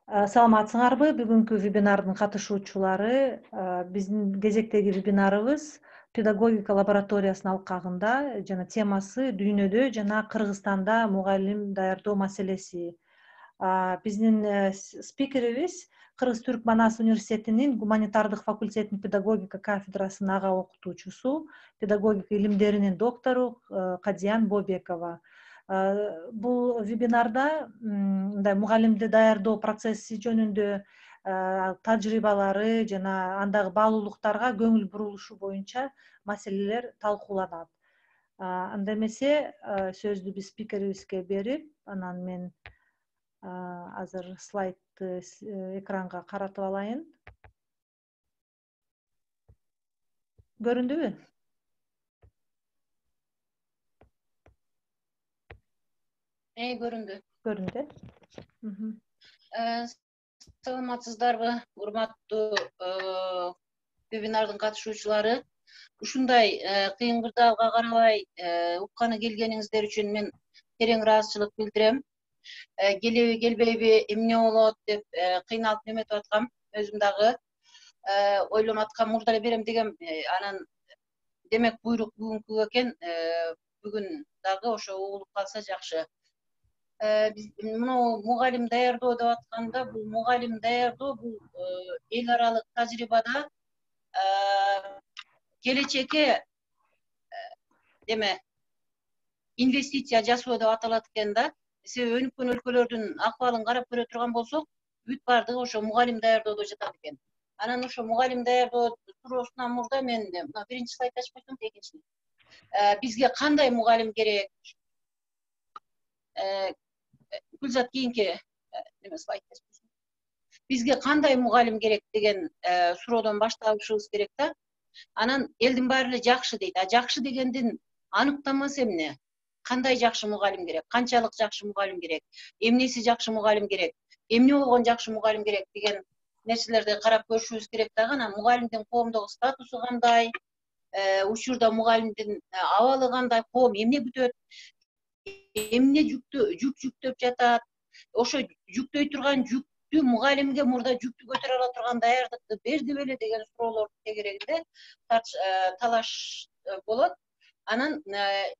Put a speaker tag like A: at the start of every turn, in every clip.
A: Саламатсыңарбы? Бүгүнкү вебинардын катышуучулары, биздин кезектеги вебинарыбыз педагогика лабораториясынын алкагында жана темасы дүйнөдө жана Кыргызстанда мугалим даярдоо маселеси. Биздин спикерибиз Кыргыз Түрк Манас университетинин гуманитардык факультетинин педагогика кафедрасынын ага окутуучусу, педагогика илимдеринин доктору Кадиян Бобекова. Бул вебинарда мындай мугалимди даярдоо процесси жөнүндө тажрыйбалары жана андагы баалуулуктарга көңүл бурулушу боюнча маселелер талкууланат. Анда эмесе сөздү биз спикерибизге берип, анан мен азыр слайдты экранга каратып алайын. Көрүндүбү?
B: Көрүндү.
A: Көрүндү.
B: Саламатсыздарбы, урматтуу вебинардын катышуучулары. Ушундай кыйын кырдаалга карабай укканы келгениңиздер үчүн мен терең ыраазычылык билдирем. Келеби келбейби, эмне болот деп кыйналып неметип аткам. Өзүм дагы ойлонуп аткам, мурда эле берем дегем. Анан демек буйрук бүгүнкү экен. Бүгүн дагы ошо угулуп калса жакшы. Мына мугалим даярдоо деп атканда, бул мугалим даярдоо бул эл аралык тажрыйбада келечекке инвестиция жасоо деп аталат экен да. Себеби өнүккөн өлкөлөрдүн акыбалын карап көрө турган болсок, бүт бардыгы ошо мугалим даярдоодо жатат экен. Анан ошо мугалим даярдоо туруусунан мурда мен мына биринчи слайд ачып койсоң, экинчи. Бизге кандай мугалим керек? Гүлзат кийинки слайд. Бизге кандай мугалим керек деген суроодон башташыбыз керек да. Анан элдин баары эле жакшы дейт. Жакшы дегендин аныктамасы эмне? Кандай жакшы мугалим керек? Канчалык жакшы мугалим керек? Эмнеси жакшы мугалим керек? Эмне болгон жакшы мугалим керек деген нерселерди карап көрүшүбүз керек дагы. Анан мугалимдин коомдогу статусу кандай? Учурда мугалимдин абалы кандай? Коом эмне күтөт? Эмне жүк жүктөп жатат? Ошо жүктөй турган жүктү мугалимге мурда жүктү көтөрө ала турган даярдыкты берди беле деген суроолордун тегерегинде талаш болот. Анан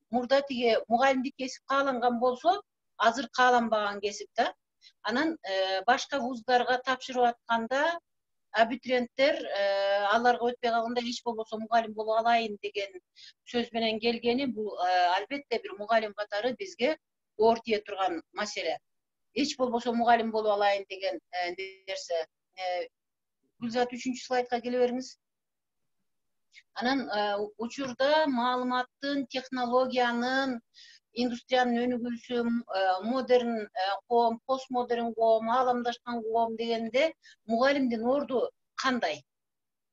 B: мурда тиги мугалимдик кесип кааланган болсо, азыр кааланбаган кесип да. Анан башка вуздарга тапшырып атканда абитуриенттер аларга өтпөй калганда эч болбосо мугалим боло алайын деген сөз менен келгени, бул албетте бир мугалим катары бизге оор тие турган маселе. Эч болбосо мугалим боло алайын деген нерсе. Гүлзат 3-чү слайдка келе бериңиз. Анан учурда маалыматтын, технологиянын, индустриянын өнүгүүсү, модерн коом, постмодерн коом, ааламдашкан коом дегенде мугалимдин орду кандай?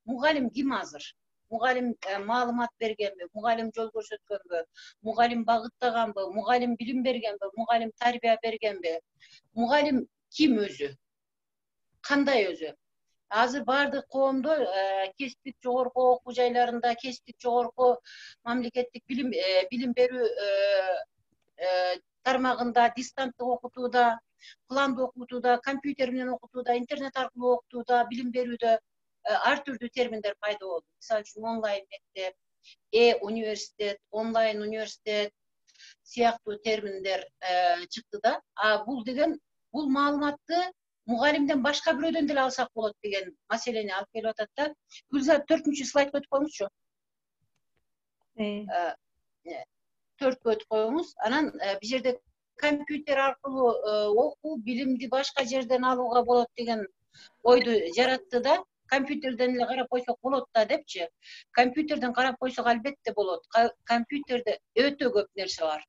B: Мугалим ким азыр? Мугалим маалымат бергенби? Мугалим жол көрсөткөнбү? Мугалим багыттаганбы? Мугалим билим бергенби? Мугалим тарбия бергенби? Мугалим ким өзү? Кандай өзү? Азыр бардык коомдо кесиптик жогорку окуу жайларында, кесиптик жогорку мамлекеттик билим берүү тармагында, дистанттык окутууда, пландуу окутууда, компьютер менен окутууда, интернет аркылуу окутууда, билим берүүдө ар түрдүү терминдер пайда болду. Мисалы үчүн онлайн мектеп, университет, онлайн университет сыяктуу терминдер чыкты да. Бул деген, бул маалыматты мугалимден башка бирөөдөн деле алсак болот деген маселени алып келип атат да. Гүлзат 4-чү слайдка өтүп коюңузчу. 4-кө өтүп коюңуз. Анан бул жерде компьютер аркылуу окуу, билимди башка жерден алууга болот деген ойду жаратты да. Компьютерден эле карап койсок болот да депчи. Компьютерден карап койсок албетте болот. Компьютерде өтө көп нерсе бар.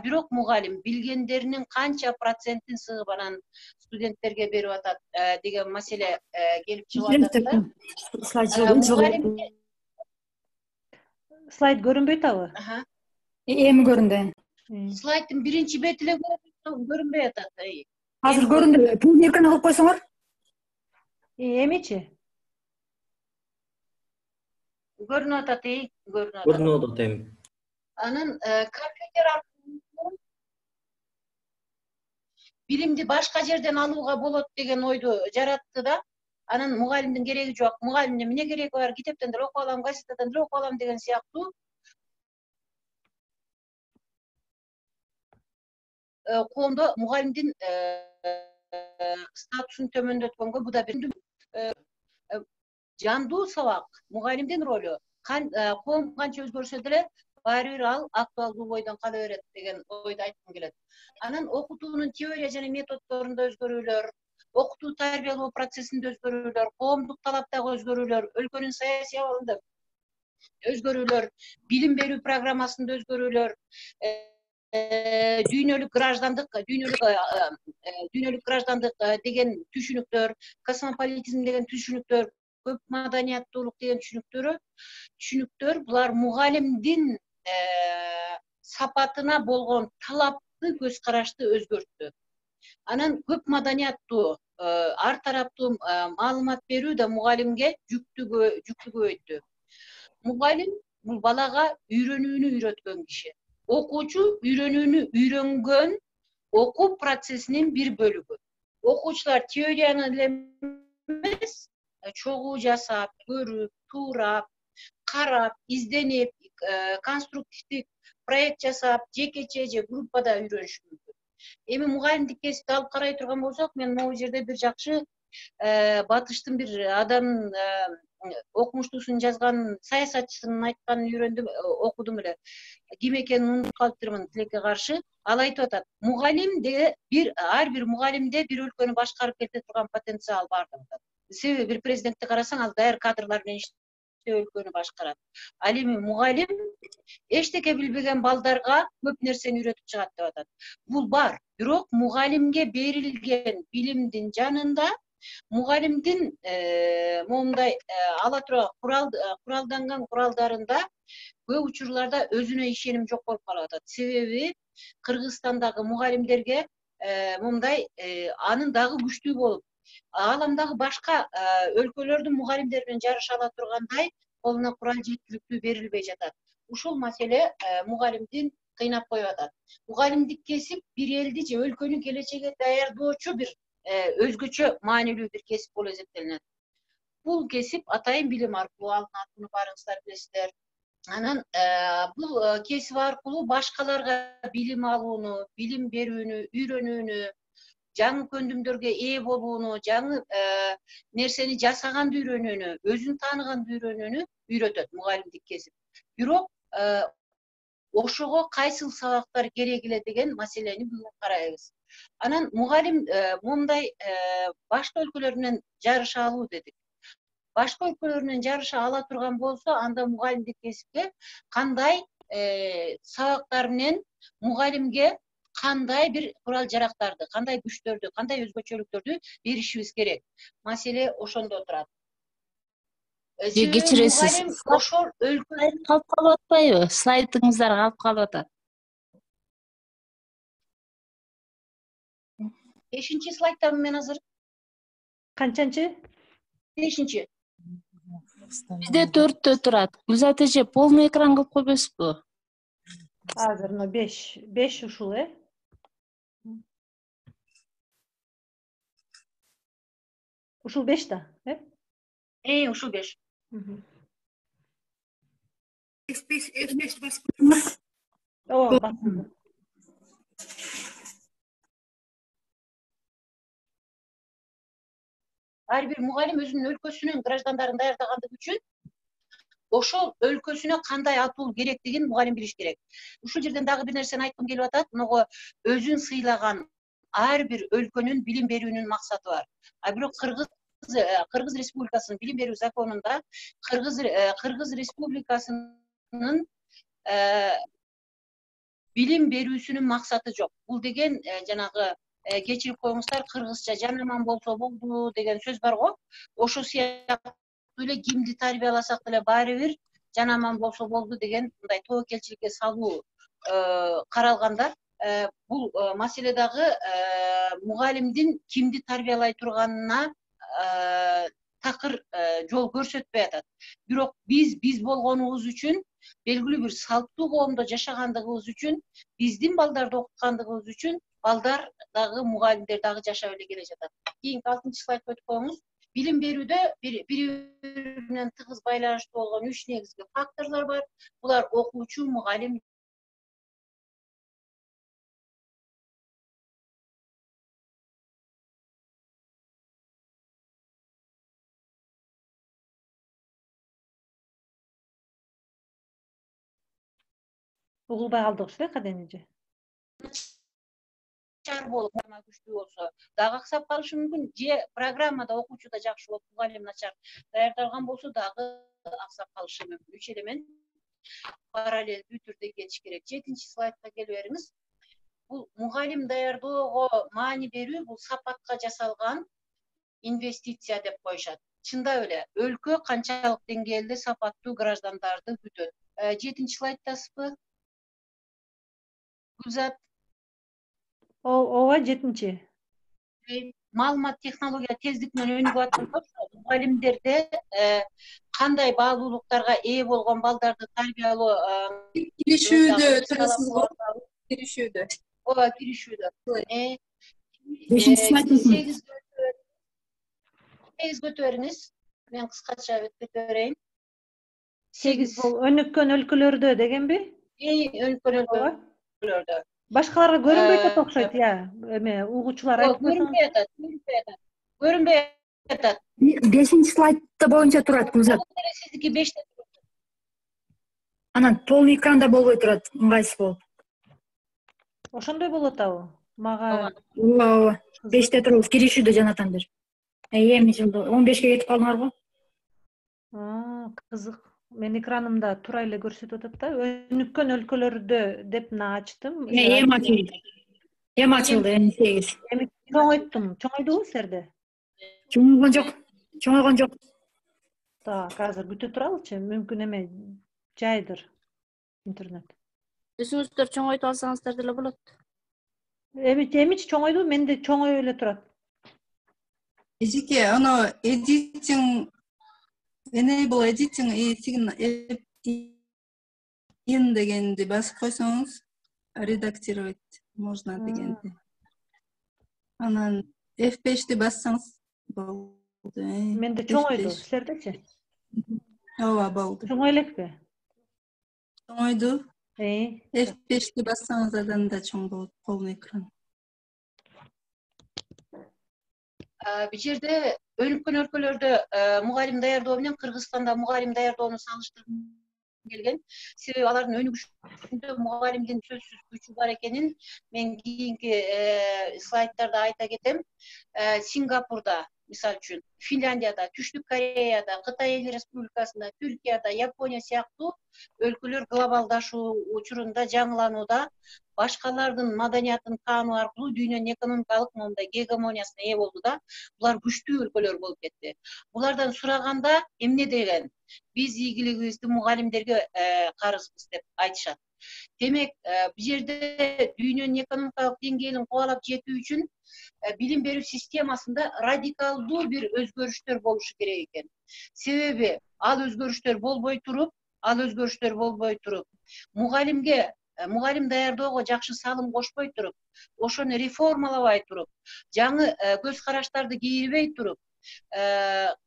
B: Бирок мугалим билгендеринин канча процентин сыгып анан студенттерге берип атат деген маселе келип чыгып атат да.
A: Слайд көрүнбөйт абы?
C: Эми көрүндү.
B: Слайддын биринчи бети эле көрүнбөй атат.
C: Азыр көрүндү. Пул экран алып койсоңор.
A: Эмичи?
B: Көрүнүп атат,
D: көрүнүп атат эми.
B: Анан компьютер аркылуу bilimди başka жерден алууга болот деген ойду жаратты да. Анан мугалимдин кереги жок. Мугалимде эмне кереги бар? Китептен деле окуп алам, газеттен деле окуп алам деген сыяктуу коомдо мугалимдин статусун төмөндөткөнгө бу да бир жандуу сабак. Мугалимдин ролу коом канча өзгөрсө деле баары бир ал актуалдуу бойдон кала берет деген ойду айткым келет. Анан окутуунун теория жана методдорунда өзгөрүүлөр, окутуу тарбиялоо процессинде өзгөрүүлөр, коомдук талаптагы өзгөрүүлөр, өлкөнүн саясий абалында өзгөрүүлөр, билим берүү программасында өзгөрүүлөр, дүйнөлүк граждандык деген түшүнүктөр, космополитизм деген түшүнүктөр, көп маданияттуулук деген түшүнүктөр булар мугалимдин сапатына болгон талапты, көз карашты өзгөрттү. Анан көп маданияттуу, ар тараптуу маалымат берүү да мугалимге жүктүү көбөйттү. Мугалим бул балага үйрөнүүнү үйрөткөн киши. Окуучу үйрөнүүнү үйрөнгөн окуу процессинин бир бөлүгү. Окуучулар теорияны эле эмес, чогуу жасап, көрүп, туурап, карап, изденип, конструктивдик проект жасап, жекече же группада үйрөнүшү мүмкүн. Эми мугалимдик кесипти алып карай турган болсок, мен могу жерде бир жакшы батыштын бир адам окумуштуусун жазган саясатчысынын айтканын үйрөндүм, окудум эле. Ким экенин унутуп калыптырмын, тилекке каршы. Ал айтып атат, мугалимде ар бир мугалимде бир өлкөнү башкарып кете турган потенциал бар деп атат. Себеби бир президентти карасаң, ал даяр кадрлар менен өлкөнү башкарат. Ал эми мугалим эчтеке билбеген балдарга көп нерсени үйрөтүп чыгат деп атат. Бул бар, бирок мугалимге берилген билимдин жанында мугалимдин момундай ала турган куралданган куралдарында көп учурларда өзүнө ишеним жок болуп калып атат. Себеби Кыргызстандагы мугалимдерге момундай анын дагы күчтүү болуп, ааламдагы башка өлкөлөрдүн мугалимдери менен жарыша ала тургандай колуна курал жеткиликтүү берилбей жатат. Ушул маселе мугалимдин кыйнап коюп атат. Мугалимдик кесип бир элди же өлкөнүн келечегине даярдоочу бир өзгөчө маанилүү бир кесип болуп эсептелинет. Бул кесип атайын билим аркылуу алынат, буну баарыңыздар билесиздер. Анан бул кесип аркылуу башкаларга билим алууну, билим берүүнү, үйрөнүүнү, жаңы көндүмдөргө ээ болууну, жаңы нерсени жасаганды үйрөнүүнү, өзүн тааныганды үйрөнүүнү үйрөтөт мугалимдик кесип. Бирок ошого кайсыл сабактар керек эле деген маселени бүгүн карайбыз. Анан мугалим мындай башка өлкөлөр менен жарыша алуу дедик. Башка өлкөлөр менен жарыша ала турган болсо, анда мугалимдик кесипке кандай сабактар менен мугалимге кандай бир курал жарактарды, кандай күчтөрдү, кандай өзгөчөлүктөрдү беришибиз керек. Маселе ошондо турат.
E: Кечиресиз.
B: Ошол өлкө
E: Калып калып атпайбы? Слайдыңыздар калып калып атат.
B: 5-чи слайдтамын мен азыр.
A: Канчанчы?
B: 5-чи.
E: Бизде 4тө турат. Гүлзат эже полный экран кылып койбойсузбу?
A: Азыр 5 ушул, Ушул 5 да,
B: Ушул 5.
A: Ооба, басылды.
B: Ар бир мугалим өзүнүн өлкөсүнүн граждандарын даярдагандыгы үчүн ошол өлкөсүнө кандай атуу керектигин мугалим билиш керек. Ушул жерден дагы бир нерсени айткым келип атат. Мынго өзүн сыйлаган ар бир өлкөнүн билим берүүнүн максаты бар. А бирок Кыргыз Республикасынын билим берүү законунда Кыргыз Республикасынын билим берүүсүнүн максаты жок. Бул деген жанагы кечирип коюңуздар, кыргызча жан аман болсо болду деген сөз бар го. Ошо сыяктуу эле кимди тарбияласак деле баары бир жан аман болсо болду деген мындай тобокелчиликке салуу каралганда, бул маселе дагы мугалимдин кимди тарбиялай турганына такыр жол көрсөтпөй атат. Бирок биз болгонубуз үчүн, белгилүү бир салттуу коомдо жашагандыгыбыз үчүн, биздин балдарды окуткандыгыбыз үчүн балдар дагы мугалимдер дагы жашап эле келе жатат. Кийинки 6-чы слайдка өтүп коюңуз. Билим берүүдө бири менен тыгыз байланыштуу болгон 3 негизги факторлор бар. Булар окуучу, мугалим.
A: Угулбай калдык уште каденеже.
B: Чар болуп, күчтүү болсо дагы аксап калышы мүмкүн. Же программада окуучу да жакшы болуп, мугалим начар даярдалган болсо дагы аксап калышы мүмкүн. 3 элемент параллелдүү түрдө кетиш керек. 7-чи слайдка келе бериңиз. Бул мугалим даярдоого маани берүү, бул сапатка жасалган инвестиция деп коюшат. Чындап эле өлкө канчалык деңгээлде сапаттуу граждандарды күтөт. 7-чи слайдтасызбы? Гүлзат.
A: Ооба 7-чи.
B: Маалымат технология тездик менен өнүгүп атканда мугалимдерде кандай баалуулуктарга ээ болгон балдарды тарбиялоо
F: киришүүдө турасыз го? Киришүүдө.
B: Ооба, киришүүдө.
C: 5-чи слайд.
B: 8 көтө бериңиз. Мен кыскача өтүп берейин.
A: 8 бул өнүккөн өлкөлөрдө дегенби?
B: Өнүккөн өлкөлөрдө.
A: Башкаларга көрүнбөй атат окшойт, эме угуучулар айтып
B: Көрүнбөй атат.
C: 5-чи слайдта боюнча турат Гүлзат.
B: Сиздики 5-те турат.
C: Анан полный экранда болбой турат, ыңгайсыз болуп.
A: Ошондой болуп атабы? Мага
C: Ооба. 5-те турабыз, киришүүдө жанатан бери. Эми жылда 15ке кетип калдыңар го?
A: Кызык. Мен экранымда тура эле көрсөтүп атат да. Өнүккөн өлкөлөрдө деп ачтым.
C: Эми ачылды. Эми 8.
A: Эми чоңойттум. Чоңойдубу силерде?
C: Чоңойгон жок.
A: Так, азыр күтө туралычы. Мүмкүн эме жайдыр интернет.
E: Өзүңүздөр чоңойтуп алсаңыздар деле болот.
A: Эмичи чоңойду, менде чоңой эле турат.
F: Эжеке, аны editing enable editing in дегенди басып койсоңуз, редактировать можно дегенди. Анан F5'ти бассаңыз болду.
A: Менде чоңойду, силердечи?
F: Ооба, болду.
A: Чоңой элекпи?
F: Чоңойду. F5'ти бассаңыз андан да чоң болот, полный экран.
B: Бул жерде өнүккөн өлкөлөрдө мугалим даярдоо менен Кыргызстанда мугалим даярдоону салыштыргым келген. Себеби алардын өнүгүшүндө мугалимдин сөзсүз күчү бар экенин мен кийинки слайдтарда айта кетем. Сингапурда, мисалы үчүн, Финляндияда, Түштүк Кореяда, Кытай Эл Республикасында, Түркияда, Япония сыяктуу өлкөлөр глобалдашуу учурунда жаңыланууда башкалардын маданиятын таануу аркылуу дүйнөнүн экономикалык моундай гегемониясына ээ болду да, булар күчтүү өлкөлөр болуп кетти. Булардан сураганда эмне деген? Биз ийгилигибизди мугалимдерге карызбыз деп айтышат. Демек, бул жерде дүйнөнүн экономикалык деңгээлин кубалап жетүү үчүн билим берүү системасында радикалдуу бир өзгөрүштөр болушу керек экен. Себеби ал өзгөрүштөр болбой туруп, мугалим даярдоого жакшы салым кошпой туруп, ошону реформалабай туруп, жаңы көз караштарды кийирбей туруп,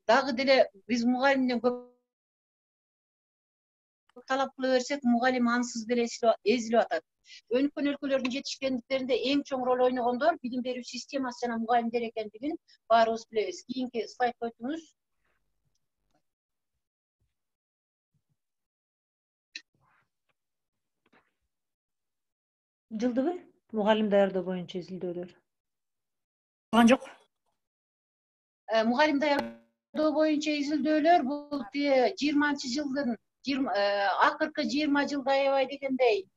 B: дагы деле биз мугалимден көп талап кыла берсек, мугалим ансыз деле эзилип атат. Өнүккөн өлкөлөрдүн жетишкендиктеринде эң чоң роль ойногондор билим берүү системасы жана мугалимдер экендигин баарыбыз билебиз. Кийинки слайдка өтүңүз.
A: Жылдыбы? Мугалим даярдоо боюнча изилдөөлөр.
C: Жок.
B: Мугалим даярдоо боюнча изилдөөлөр бул 20-жылдын акыркы 20 жылда аябай дегендей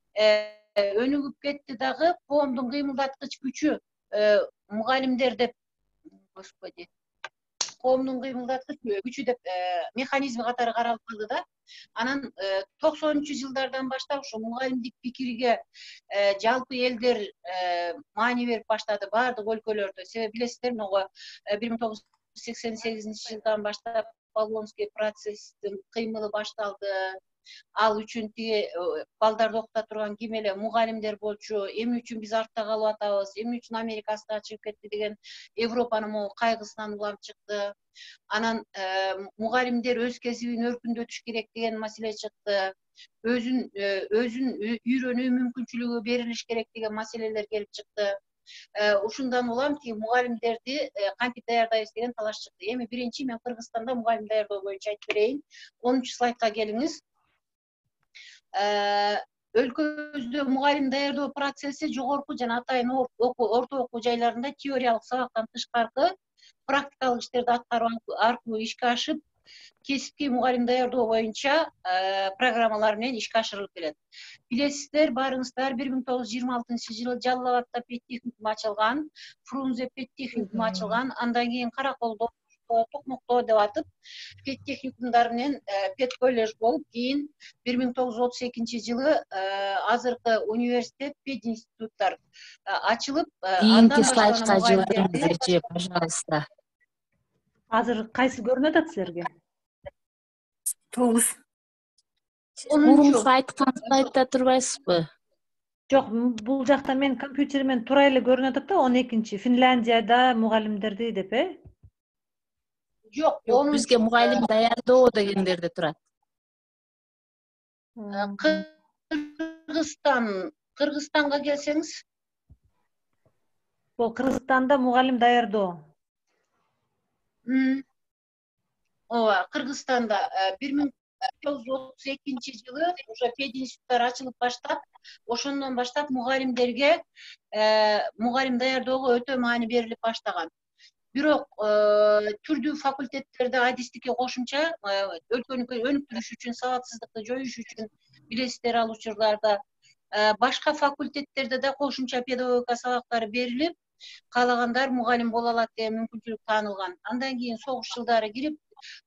B: өнүгүп кетти дагы. Коомдун кыймылдаткыч күчү мугалимдер деп, господи, коомдун кыймылдаткыч күчү деп механизми катары каралып калды да. Анан 90-жылдардан баштап ушу мугалимдик пикирге жалпы элдер маани берип баштады баардык өлкөлөрдө. Себеби билесиздер, 1988-жылдан баштап Болонский процесстин кыймылы башталды. Ал үчүн тиги балдарды окута турган ким эле мугалимдер болчу, эмне үчүн биз артта калып атабыз, эмне үчүн Америка астына чыгып кетти деген Европанын могу кайгысынан улам чыкты. Анан мугалимдер өз кесибин өркүндөтүш керек деген маселе чыкты. Өзүн үйрөнүү мүмкүнчүлүгү берилиш керек деген маселелер келип чыкты. Ушундан улам тиги мугалимдерди кантип даярдайбыз деген талаш чыкты. Эми биринчи мен Кыргызстанда мугалим даярдоо боюнча айтып берейин. 10 слайдка келиңиз. Өлкөбүздө мугалим даярдоо процесси жогорку жана атайын орто окуу жайларында теориялык сабактан тышкаркы практикалык иштерди аткаруу аркылуу ишке ашып, кесипкей мугалим даярдоо боюнча программалар менен ишке ашырылып келет. Билесиздер, баарыңыздар 1926-жылы Жалал Абадта педтехникум ачылган, Фрунзе педтехникум ачылган, андан кийин Караколдо, Токмокто деп атып педтехникумдар менен педколледж болуп, кийин 1932-жылы азыркы университет, пединституттар ачылып,
E: Кийинки слайдка жылыңызчы, пожалуйста.
A: Азыр кайсы көрүнүп атат силерге?
C: 9.
E: Мурунку айткан слайдда турбайсызбы?
A: Жок, бул жакта мен компьютеримен туура эле көрүнүп атат да, 12-чи Финляндияда мугалимдерди деп,
B: Жок,
E: Бизге мугалим даярдоо дегендерде турат.
B: Кыргызстанга келсеңиз.
A: Бул Кыргызстанда мугалим даярдоо.
B: Ооба, Кыргызстанда 1932-жылы уже пединституттар ачылып баштап, ошондон баштап мугалимдерге мугалим даярдоого өтө маани берилип баштаган. Бирок түрдүү факультеттерде адистикке кошумча өлкөнү өнүктүрүш үчүн, сабатсыздыкты жоюш үчүн билесиздер ал учурларда башка факультеттерде да кошумча педагогика сабактары берилип, каалагандар мугалим боло алат деген мүмкүнчүлүк таанылган. Андан кийин согуш жылдары кирип,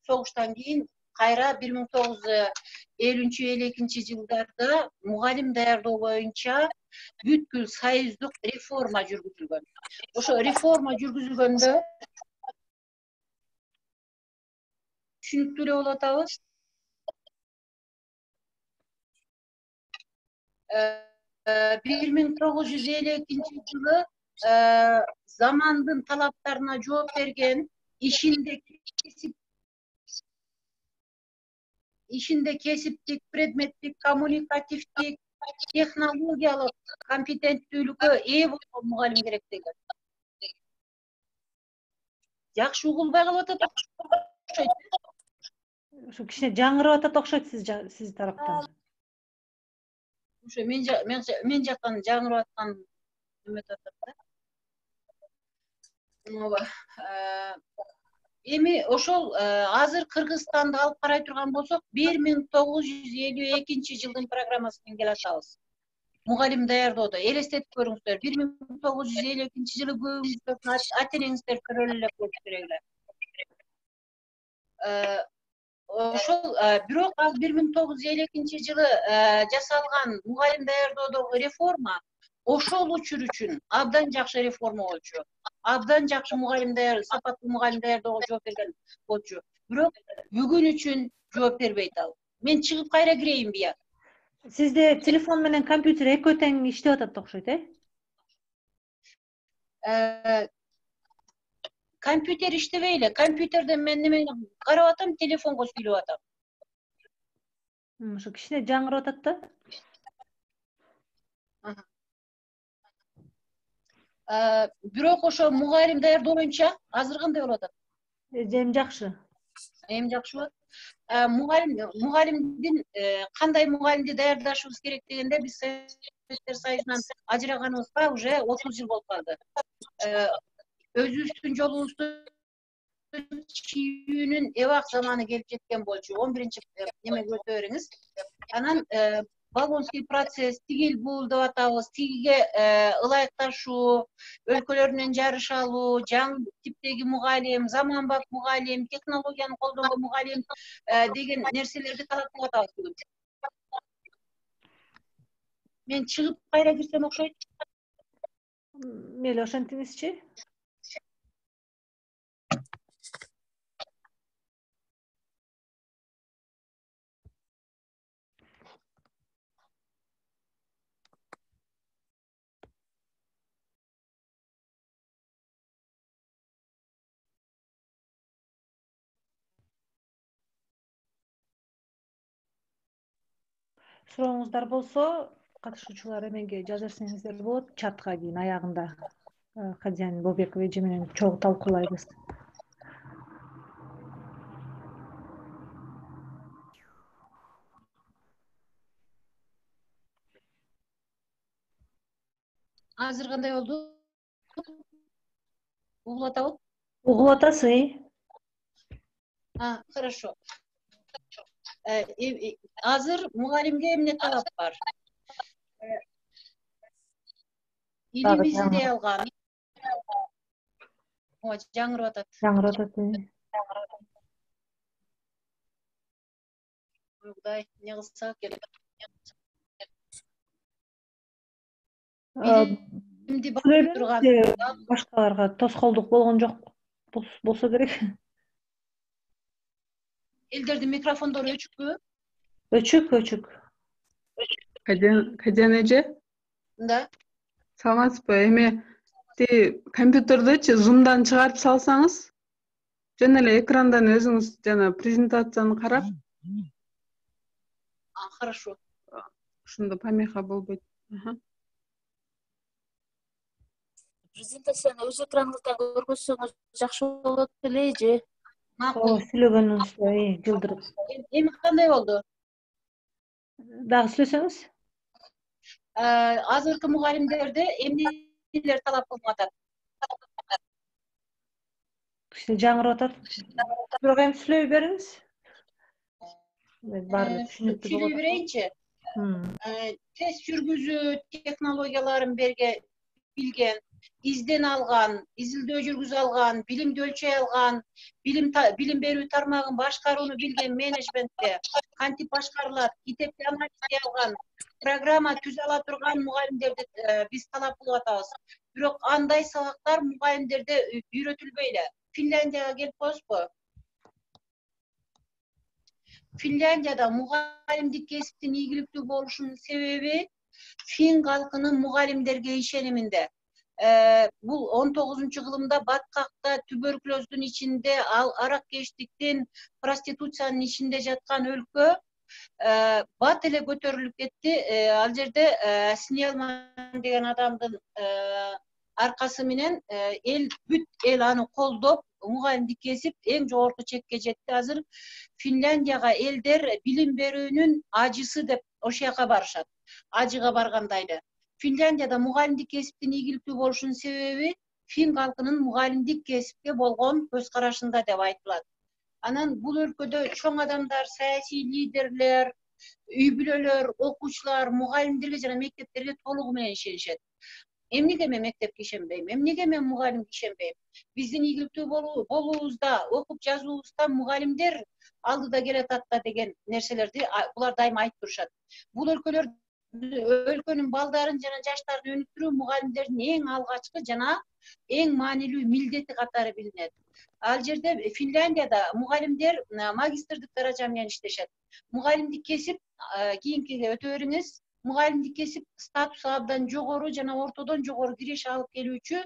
B: согуштан кийин кайра 1950-52 жылдарда мугалим даярдоо боюнча бүткүл союздук реформа жүргүзүлгөн. Ошо реформа жүргүзүлгөндө түшүнүктүү эле болуп атабы. 1952 жылы замандын талаптарына жооп берген, ишинде кесиптик, предметтик, коммуникативдик, технологиялык компетенттүүлүккө ээ болгон мугалим керек деген. Жакшы угулбай калып атат окшойт.
A: Ошо кичине жаңырап атат окшойт сиз тараптан.
B: Ошо мен жактан жаңырап аткан эметип атат да. Ооба. Эми ошол азыр Кыргызстанды алып карай турган болсок, 1952 жылдын программасы менен келе атабыз. Мугалим даярдоодо элестетип көрүңүздөр. 1952 жылы көбүңүздөрдүн ата-энеңиздер көрө элек болуш керек эле. Ошол бирок ал 1952 жылы жасалган мугалим даярдоодогу реформа ошол учур үчүн абдан жакшы реформа болчу. Абдан жакшы сапаттуу мугалим даярдоого жооп берген болчу. Бирок бүгүн үчүн жооп бербейт ал. Мен чыгып кайра кирейин бия.
A: Сизде телефон менен компьютер экөө тең иштеп атат окшойт,
B: Компьютер иштебей эле. Компьютерден мен немени карап атам, телефонго сүйлөп атам.
A: Ошо кичине жаңырап атат да.
B: Бирок ошо мугалим даярдоо боюнча азыр кандай болуп атат?
A: Эми жакшы.
B: Эми жакшыбы? Мугалимдин кандай мугалимди даярдашыбыз керек дегенде биз Советтер Союзунан ажыраганыбызга уже 30 жыл болуп калды. Өзүбүздүн жолубуздун чийүүнүн эбак заманы келип жеткен болчу. 11-чи немеге өтө бериңиз. Анан Болонский процесс, тигил бул деп атабыз, тигиге ылайыкташуу, өлкөлөр менен жарыш алуу, жаңы типтеги мугалим, заманбап мугалим, технологияны колдонгон мугалим деген нерселерди талап кылып атабыз бүгүн. Мен чыгып кайра кирсем окшойт.
A: Мейли, ошентиңизчи. Сурооңуздар болсо, катышуучулар эмеге жаза берсеңиздер болот, чатка кийин аягында Кадиан Бобекова эже менен чогуу талкуулайбыз.
B: Азыр кандай болду? Угуп атабы?
A: Угуп атасыз?
B: Хорошо. Азыр мугалимге эмне талап бар? Илим изилдей алган. Жаңырып атат.
A: Жаңырып атат.
B: Кудай, эмне кылсак керек?
A: Башкаларга тоскоолдук болгон жок болсо керек.
B: Элдердин микрофондору өчүкпү?
A: Өчүк.
G: Кадиан эже?
B: Да.
G: Саламатсызбы? Эми компьютердечи Zoom'дан чыгарып салсаңыз, жана эле экрандан өзүңүз жана презентацияны карап.
B: Хорошо.
G: Ушунда помеха болбойт.
E: Презентацияны өз экраныңыздан көргөзсөңүз жакшы болот беле же?
B: Макул.
A: Сүйлөгөнүңүздө жылдырып.
B: Эми кандай болду?
A: Дагы сүйлөсөңүз?
B: Азыркы мугалимдерде эмнелер талап кылынып атат?
A: Жаңырып атат. Бирок эми сүйлөй бериңиз. Баары түшүнүктүү
B: Сүйлөй
A: болот.
B: берейинчи. Тест жүргүзүү технологияларын билген, изден алган, изилдөө жүргүзө алган, билимди өлчөй алган, билим берүү тармагын башкарууну билген менеджментте кантип башкарылат, китепти анализдей алган, программа түзө ала турган мугалимдерди биз талап кылып атабыз. Бирок андай сабактар мугалимдерде үйрөтүлбөй эле. Финляндияга келип коесузбу? Финляндияда мугалимдик кесиптин ийгиликтүү болушунун себеби фин калкынын мугалимдерге ишениминде. Бул 19-кылымда баткакта, туберкулоздун ичинде, аракечтиктин, проституциянын ичинде жаткан өлкө бат эле көтөрүлүп кетти. Ал жерде Снелман деген адамдын аркасы менен бүт эл аны колдоп, мугалимдик кесип эң жогорку чекке жетти. Азыр Финляндияга элдер билим берүүнүн ажысы деп ошол жака барышат. Ажыга барганда эле. Финляндияда мугалимдик кесиптин ийгиликтүү болушунун себеби фин калкынын мугалимдик кесипке болгон көз карашында деп айтылат. Анан бул өлкөдө чоң адамдар, саясий лидерлер, үй бүлөлөр, окуучулар мугалимдерге жана мектептерге толугу менен ишенишет. Эмнеге мен мектепке ишенбейм? Эмнеге мен мугалимге ишенбейм? Биздин ийгиликтүү болуубузда, окуп жазуубузда мугалимдер алдыда келатат да деген нерселерди булар дайыма айтып турушат. Бул өлкөнүн балдарын жана жаштарын өнүктүрүү мугалимдердин эң алгачкы жана эң маанилүү милдети катары билинет. Ал жерде Финляндияда мугалимдер магистрдик даража менен иштешет. Мугалимдик кесип кийинкиге өтө бериңиз. Мугалимдик кесип статусу абдан жогору жана ортодон жогору киреше алып келүүчү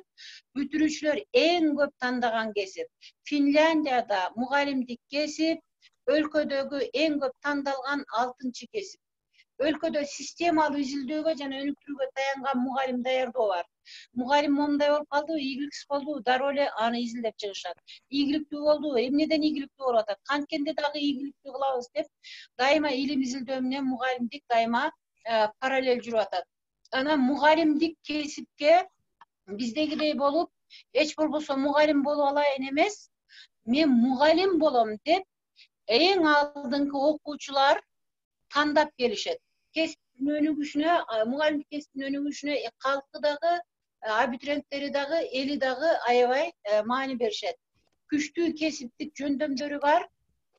B: бүтүрүүчүлөр эң көп тандаган кесип. Финляндияда мугалимдик кесип өлкөдөгү эң көп тандалган 6-чы кесип. Өлкөдө системалуу изилдөөгө жана өнүктүрүүгө таянган мугалим даярдоо бар. Мугалим момундай болуп калдыбы, ийгиликсиз болдубу, дароо эле аны изилдеп чыгышат. Ийгиликтүү болдубу, эмнеден ийгиликтүү болуп атат, канткенде дагы ийгиликтүү кылабыз деп, дайыма илим изилдөө менен мугалимдик дайыма параллель жүрүп атат. Анан мугалимдик кесипке биздегидей болуп, эч болбосо мугалим болуп алайын эмес, мен мугалим болом деп эң алдыңкы окуучулар тандап келишет. Кесиптин өнүгүшүнө, мугалимдик кесиптин өнүгүшүнө калкы дагы, абитуриенттери дагы, эли дагы аябай маани беришет. Күчтүү кесиптик жөндөмдөрү бар,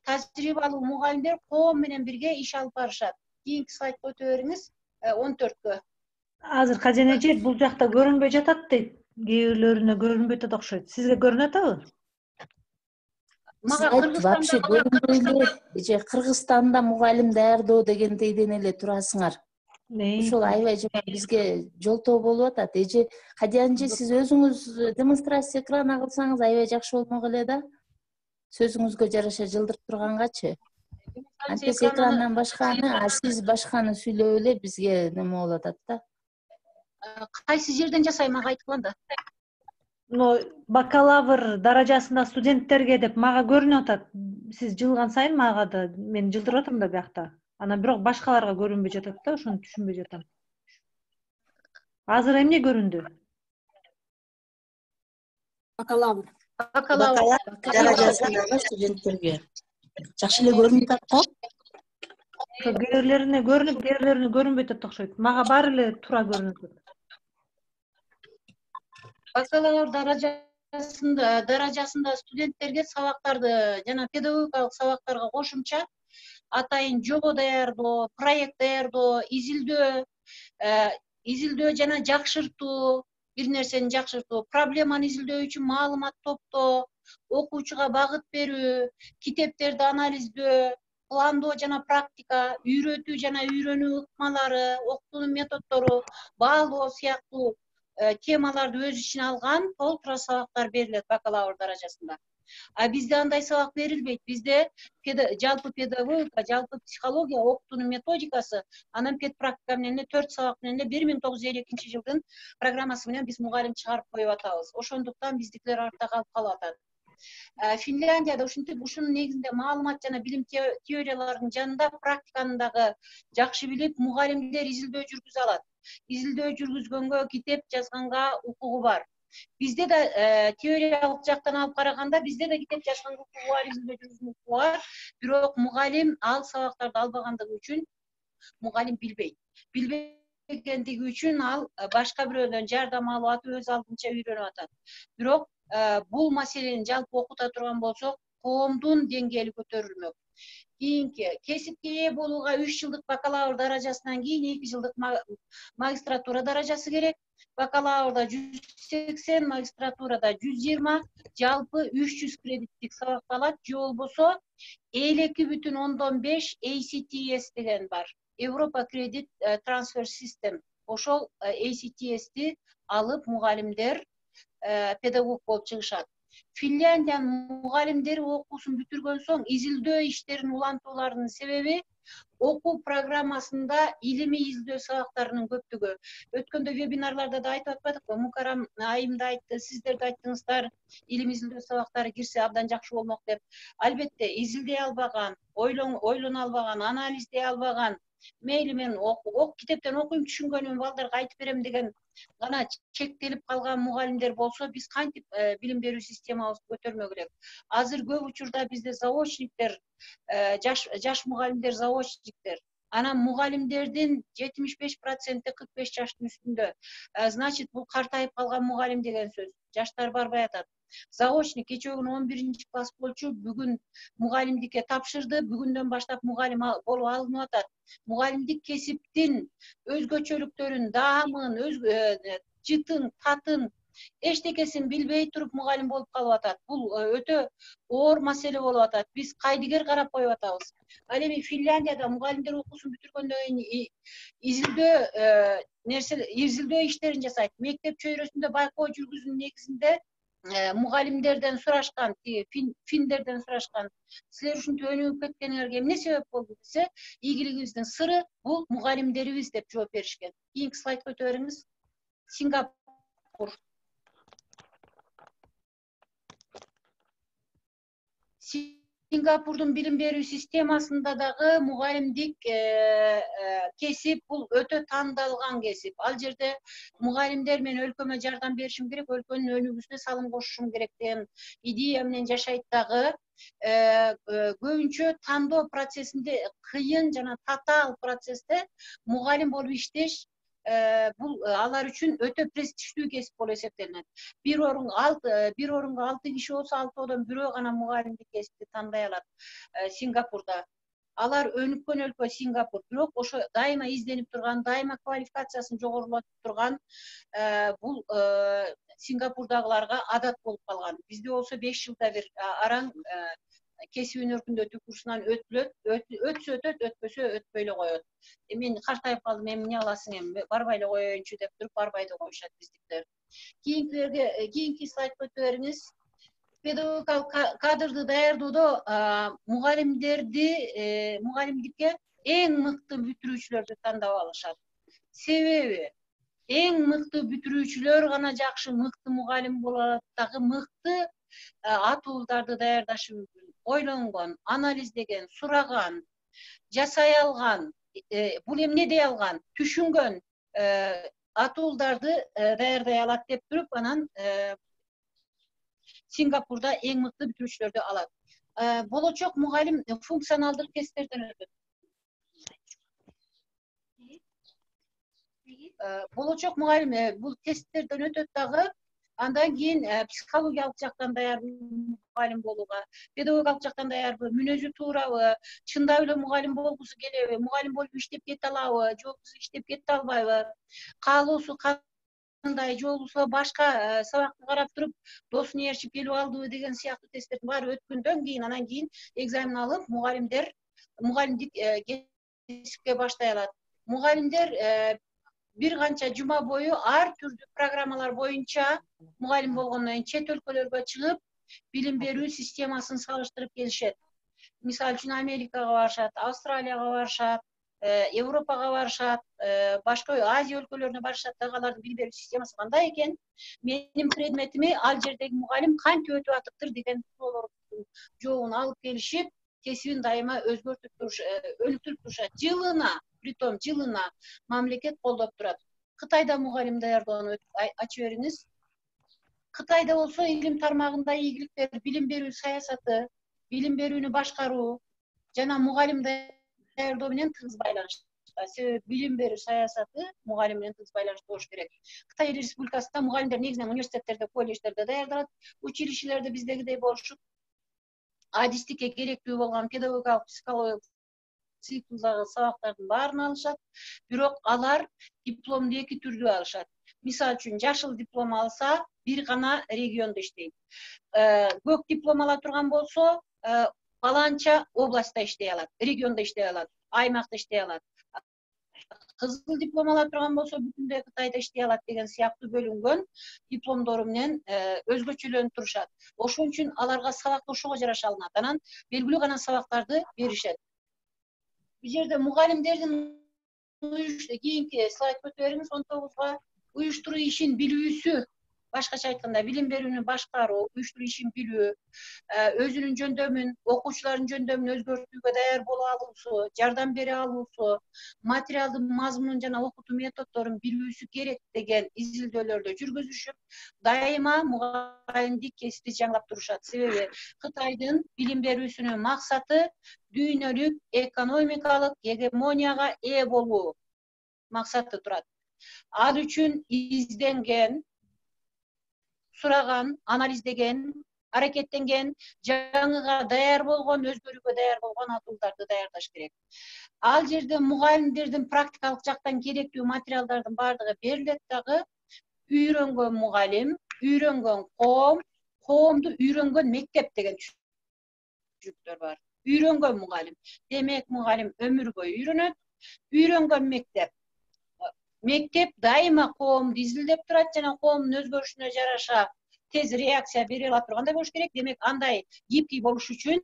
B: тажрыйбалуу мугалимдер коом менен бирге иш алып барышат. Кийинки слайдка өтө бериңиз, 14кө.
A: Азыр Кадиан эже бул жакта көрүнбөй жатат дейт. Кээ бирлөрүнө көрүнбөй атат окшойт. Сизге көрүнүп атабы?
B: Мага
E: вообще көрүнбөй эле же Кыргызстанда мугалим даярдоо дегендейден эле турасыңар. Ушул аябай жана бизге жолтоо болуп атат. Эже Кадиан эже, сиз өзүңүз демонстрация экрана кылсаңыз аябай жакшы болмок эле да. Сөзүңүзгө жараша жылдырып тургангачы. Антес экрандан башканы, сиз башканы сүйлөп эле бизге неме болуп атат да.
B: Кайсы жерден жасай мага айткыланда.
A: Бакалавр даражасында студенттерге деп мага көрүнүп атат. Сиз жылган сайын мага да мен жылдырып атам да биякта. Анан бирок башкаларга көрүнбөй жатат да, ошону түшүнбөй жатам. Азыр эмне көрүндү?
F: Бакалавр
E: Даражасындагы студенттерге жакшы эле көрүнүп атат го.
A: Кээ бирлерине көрүнүп, кээ бирлерине көрүнбөй атат окшойт. Мага баары эле туура көрүнүп атат.
B: Бакалавр даражасында студенттерге сабактарды жана педагогикалык сабактарга кошумча атайын жобо даярдоо, проект даярдоо, изилдөө жана жакшыртуу, бир нерсени жакшыртуу, проблеманы изилдөө үчүн маалымат топтоо, окуучуга багыт берүү, китептерди анализдөө, пландоо жана практика, үйрөтүү жана үйрөнүү ыкмалары, окутуунун методдору, баалоо сыяктуу темаларды өз ичине алган толтура сабактар берилет бакалавр даражасында. Бизде андай сабак берилбейт. Бизде жалпы педагогика, жалпы психология, окутуунун методикасы, анан педпрактика менен эле 4 сабак менен эле 1952-жылдын программасы менен биз мугалим чыгарып коюп атабыз. Ошондуктан биздикилер артта калып атат. Финляндияда ушинтип ушунун негизинде маалымат жана билим теорияларынын жанында практиканы дагы жакшы билип, мугалимдер изилдөө жүргүзө алат. Изилдөө жүргүзгөнгө, китеп жазганга укугу бар. Бизде да теориялык жактан алып караганда бизде да китеп жазганга укугу бар, изилдөө жүргүзгөнгө укугу бар. Бирок мугалим ал сабактарды албагандыгы үчүн мугалим билбейт. Билбегендиги үчүн ал башка бирөөлөрдөн жардам алып атып өз алдынча үйрөнүп атат. Бирок бул маселени жалпы окута турган болсок, коомдун деңгээли көтөрүлмөк. Кийинки кесипке ээ болууга 3 жылдык бакалавр даражасынан кийин 2 жылдык магистратура даражасы керек. Бакалаврда 180, магистратурада 120, жалпы 300 кредиттик сабак алат. Же болбосо 52,5 ACTS деген бар. Европа Credit Transfer System. Ошол ACTS-ти алып мугалимдер педагог болуп чыгышат. Финляндиянын мугалимдери окуусун бүтүргөн соң изилдөө иштерин улантууларынын себеби окуу программасында илимий изилдөө сабактарынын көптүгү. Өткөндө вебинарларда да айтып атпадыкпы? Мукарам айым да айтты, сиздер да айттыңыздар, илимий изилдөө сабактары кирсе абдан жакшы болмок деп. Албетте, изилдей албаган, ойлоно албаган, анализдей албаган, мейли мен китептен окуйм, түшүнгөнүмдү балдарга айтып берем деген гана чектелип калган мугалимдер болсо, биз кантип билим берүү системабызды көтөрмөк элек? Азыр көп учурда бизде заочниктер, жаш мугалимдер заочниктер. Анан мугалимдердин 75% 45 жаштын үстүндө. Значит, бул картайып калган мугалим деген сөз. Жаштар барбай атат. Заочник кечээ күнү 11 класс болчу, бүгүн мугалимдикке тапшырды, бүгүндөн баштап мугалим болуп алынып атат. Мугалимдик кесиптин өзгөчөлүктөрүн, даамын, жытын, татын, эчтекесин билбей туруп мугалим болуп калып атат. Бул өтө оор маселе болуп атат. Биз кайдыгер карап коюп атабыз. Ал эми Финляндияда мугалимдер окуусун бүтүргөндөн кийин изилдөө иштерин жасайт. Мектеп чөйрөсүндө байкоо жүргүзүүнүн негизинде мугалимдерден сурашкан, финдерден сурашкан, силер ушинтип өнүгүп кеткениңерге эмне себеп болду десе, ийгилигибиздин сыры бул мугалимдерибиз деп жооп беришкен. Кийинки слайдка өтө бериңиз. Сингапур. Сингапурдун билим берүү системасында дагы мугалимдик кесип бул өтө тандалган кесип. Ал жерде мугалимдер мен өлкөмө жардам беришим керек, өлкөнүн өнүгүүсүнө салым кошушум керек деген идея менен жашайт дагы. Көбүнчө тандоо процессинде кыйын жана татаал процессте мугалим болуп иштеш бул алар үчүн өтө престиждүү кесип болуп эсептелинет. Бир орунга 6 киши болсо, 6одон бирөө гана мугалимдик кесипти тандай алат Сингапурда. Алар өнүккөн өлкө Сингапур, бирок ошо дайыма изденип турган, дайыма квалификациясын жогорулатып турган бул Сингапурдагыларга адат болуп калган. Бизде болсо 5 жылда бир араң кесибин өркүндөтүү курсунан өтсө өтөт, өтпөсө өтпөй эле коет. Мен картайып калдым, эмне аласың, эми барбай эле коеюнчу деп туруп барбай да коюшат биздиктер. Кийинки слайдка өтө бериңиз. педагогикалык кадрды даярдоодо мугалимдикке эң мыкты бүтүрүүчүлөрдү тандап алышат. Себеби эң мыкты бүтүрүүчүлөр гана жакшы мыкты мугалим болот, дагы мыкты атуулдарды даярдашы мүмкүн. Ойлонгон, анализдеген, сураган, жасай алган, бул эмне дей алган, түшүнгөн атуулдарды даярдай алат деп туруп, анан Сингапурда эң мыкты бүтүрүүчүлөрдү алат. Болочок мугалим функционалдык тесттерден өтөт. Болочок мугалим бул тесттерден өтөт дагы, андан кийин психологиялык жактан даярбы мугалим болууга, педагогикалык жактан даярбы, мүнөзү туурабы, чындап эле мугалим болгусу келеби, мугалим болуп иштеп кете алабы, жокпу иштеп кете албайбы, каалоосу кандай, же болбосо башка сабакты карап туруп досуна ээрчип келип алдыбы деген сыяктуу тесттердин баары өткөндөн кийин анан кийин экзамен алып мугалимдик кесипке баштай алат. Мугалимдер бир канча жума бою ар түрдүү программалар боюнча мугалим болгондон кийин чет өлкөлөргө чыгып билим берүү системасын салыштырып келишет. Мисалы үчүн Америкага барышат, Австралияга барышат, Европага барышат, башка Азия өлкөлөрүнө барышат, дагы алардын билим берүү системасы кандай экен, менин предметими ал жердеги мугалим кантип өтүп атыптыр деген суроолордун жообун алып келишип, кесибин дайыма өзгөртүп өнүктүрүп турушат. Притом жылына мамлекет колдоп турат. Кытайда мугалим даярдоону ачып бериңиз. Кытайда болсо илим тармагында ийгиликтер, билим берүү саясаты, билим берүүнү башкаруу жана мугалим даярдоо менен тыгыз байланышта. Себеби билим берүү саясаты мугалим менен тыгыз байланышта болуш керек. Кытай Республикасында мугалимдер негизинен университеттерде, колледждерде даярдалат, училищелерде биздегидей болушуп, адистикке керектүү болгон педагогикалык, психологиялык циклдагы сабактардын баарын алышат, бирок алар дипломду эки түрдүү алышат. Мисалы үчүн жашыл диплом алса, бир гана региондо иштейт. Көк диплом ала турган болсо, баланча областта иштей алат, региондо иштей алат, аймакта иштей алат. Кызыл диплом ала турган болсо, бүтүндөй Кытайда иштей алат деген сыяктуу бөлүнгөн дипломдору менен өзгөчөлөнүп турушат. Ошон үчүн аларга сабак ошого жараша алынат. Анан белгилүү гана сабактарды беришет. Бул жерде мугалимдердин кийинки слайд көтөрүңүз, 19-га уюштуруу ишин билүүсү, башкача айтканда билим берүүнү башкаруу, уюштуруу ишин билүү, өзүнүн жөндөмүн, окуучулардын жөндөмүн өзгөртүүгө даяр боло алуусу, жардам бере алуусу, материалдын мазмунун жана окутуу методдорун билүүсү керек деген изилдөөлөрдү жүргүзүшүп, дайыма мугалимдик кесипти жаңылап турушат. Себеби Кытайдын билим берүүсүнүн максаты дүйнөлүк экономикалык гегемонияга ээ болуу максаты турат. Ал үчүн изденген, сураган, анализдеген, аракеттенген, жаңыга даяр болгон, өзгөрүүгө даяр болгон атуулдарды даярдаш керек. Ал жерде мугалимдердин практикалык жактан керектүү материалдардын баардыгы берилет, дагы үйрөнгөн мугалим, үйрөнгөн коом, коомду үйрөнгөн мектеп деген түшүнүктөр бар. Үйрөнгөн мугалим. Демек, мугалим өмүр бою үйрөнөт. Үйрөнгөн мектеп. Мектеп дайыма коомду изилдеп турат жана коомдун өзгөрүшүнө жараша тез реакция бере ала тургандай болуш керек. Демек, андай гибкий болуш үчүн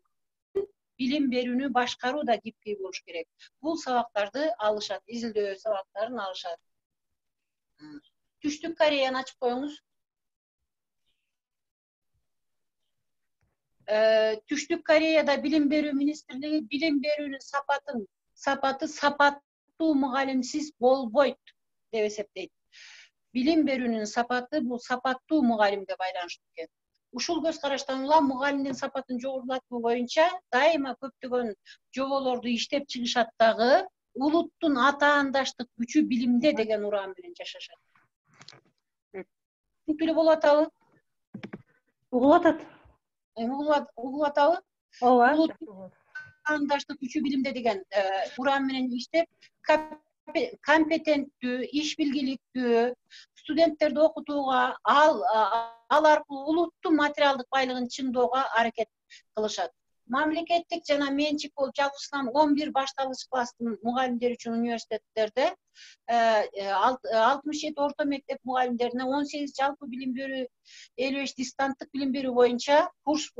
B: билим берүүнү башкаруу да гибкий болуш керек. Бул сабактарды алышат, изилдөө сабактарын алышат. Түштүк Кореяны ачып коюңуз. Түштүк Кореяда билим берүү министрлиги билим берүүнүн сапаттуу мугалимсиз болбойт деп эсептейт. Билим берүүнүн сапаты бул сапаттуу мугалимге байланыштуу экен. Ушул көз караштан улам мугалимдин сапатын жогорулатуу боюнча дайыма көптөгөн жоболорду иштеп чыгышат, дагы улуттун атаандаштык күчү билимде деген ураан менен жашашат. Түшүнүктүү болуп атабы?
A: Угулуп атат.
B: Угулуп атабы?
A: Ооба.
B: Атаандаштык күчү билимде деген ураан менен иштеп, компетенттүү, иш билгиликтүү студенттерди окутууга, ал аркылуу улуттун материалдык байлыгын чыңдоого аракет кылышат. мамлекеттик жана менчик болуп жалпысынан 11 башталгыч класстын мугалимдери үчүн университеттерде 67 орто мектеп мугалимдерине 18 жалпы билим берүү 55 дистанттык билим берүү боюнча курс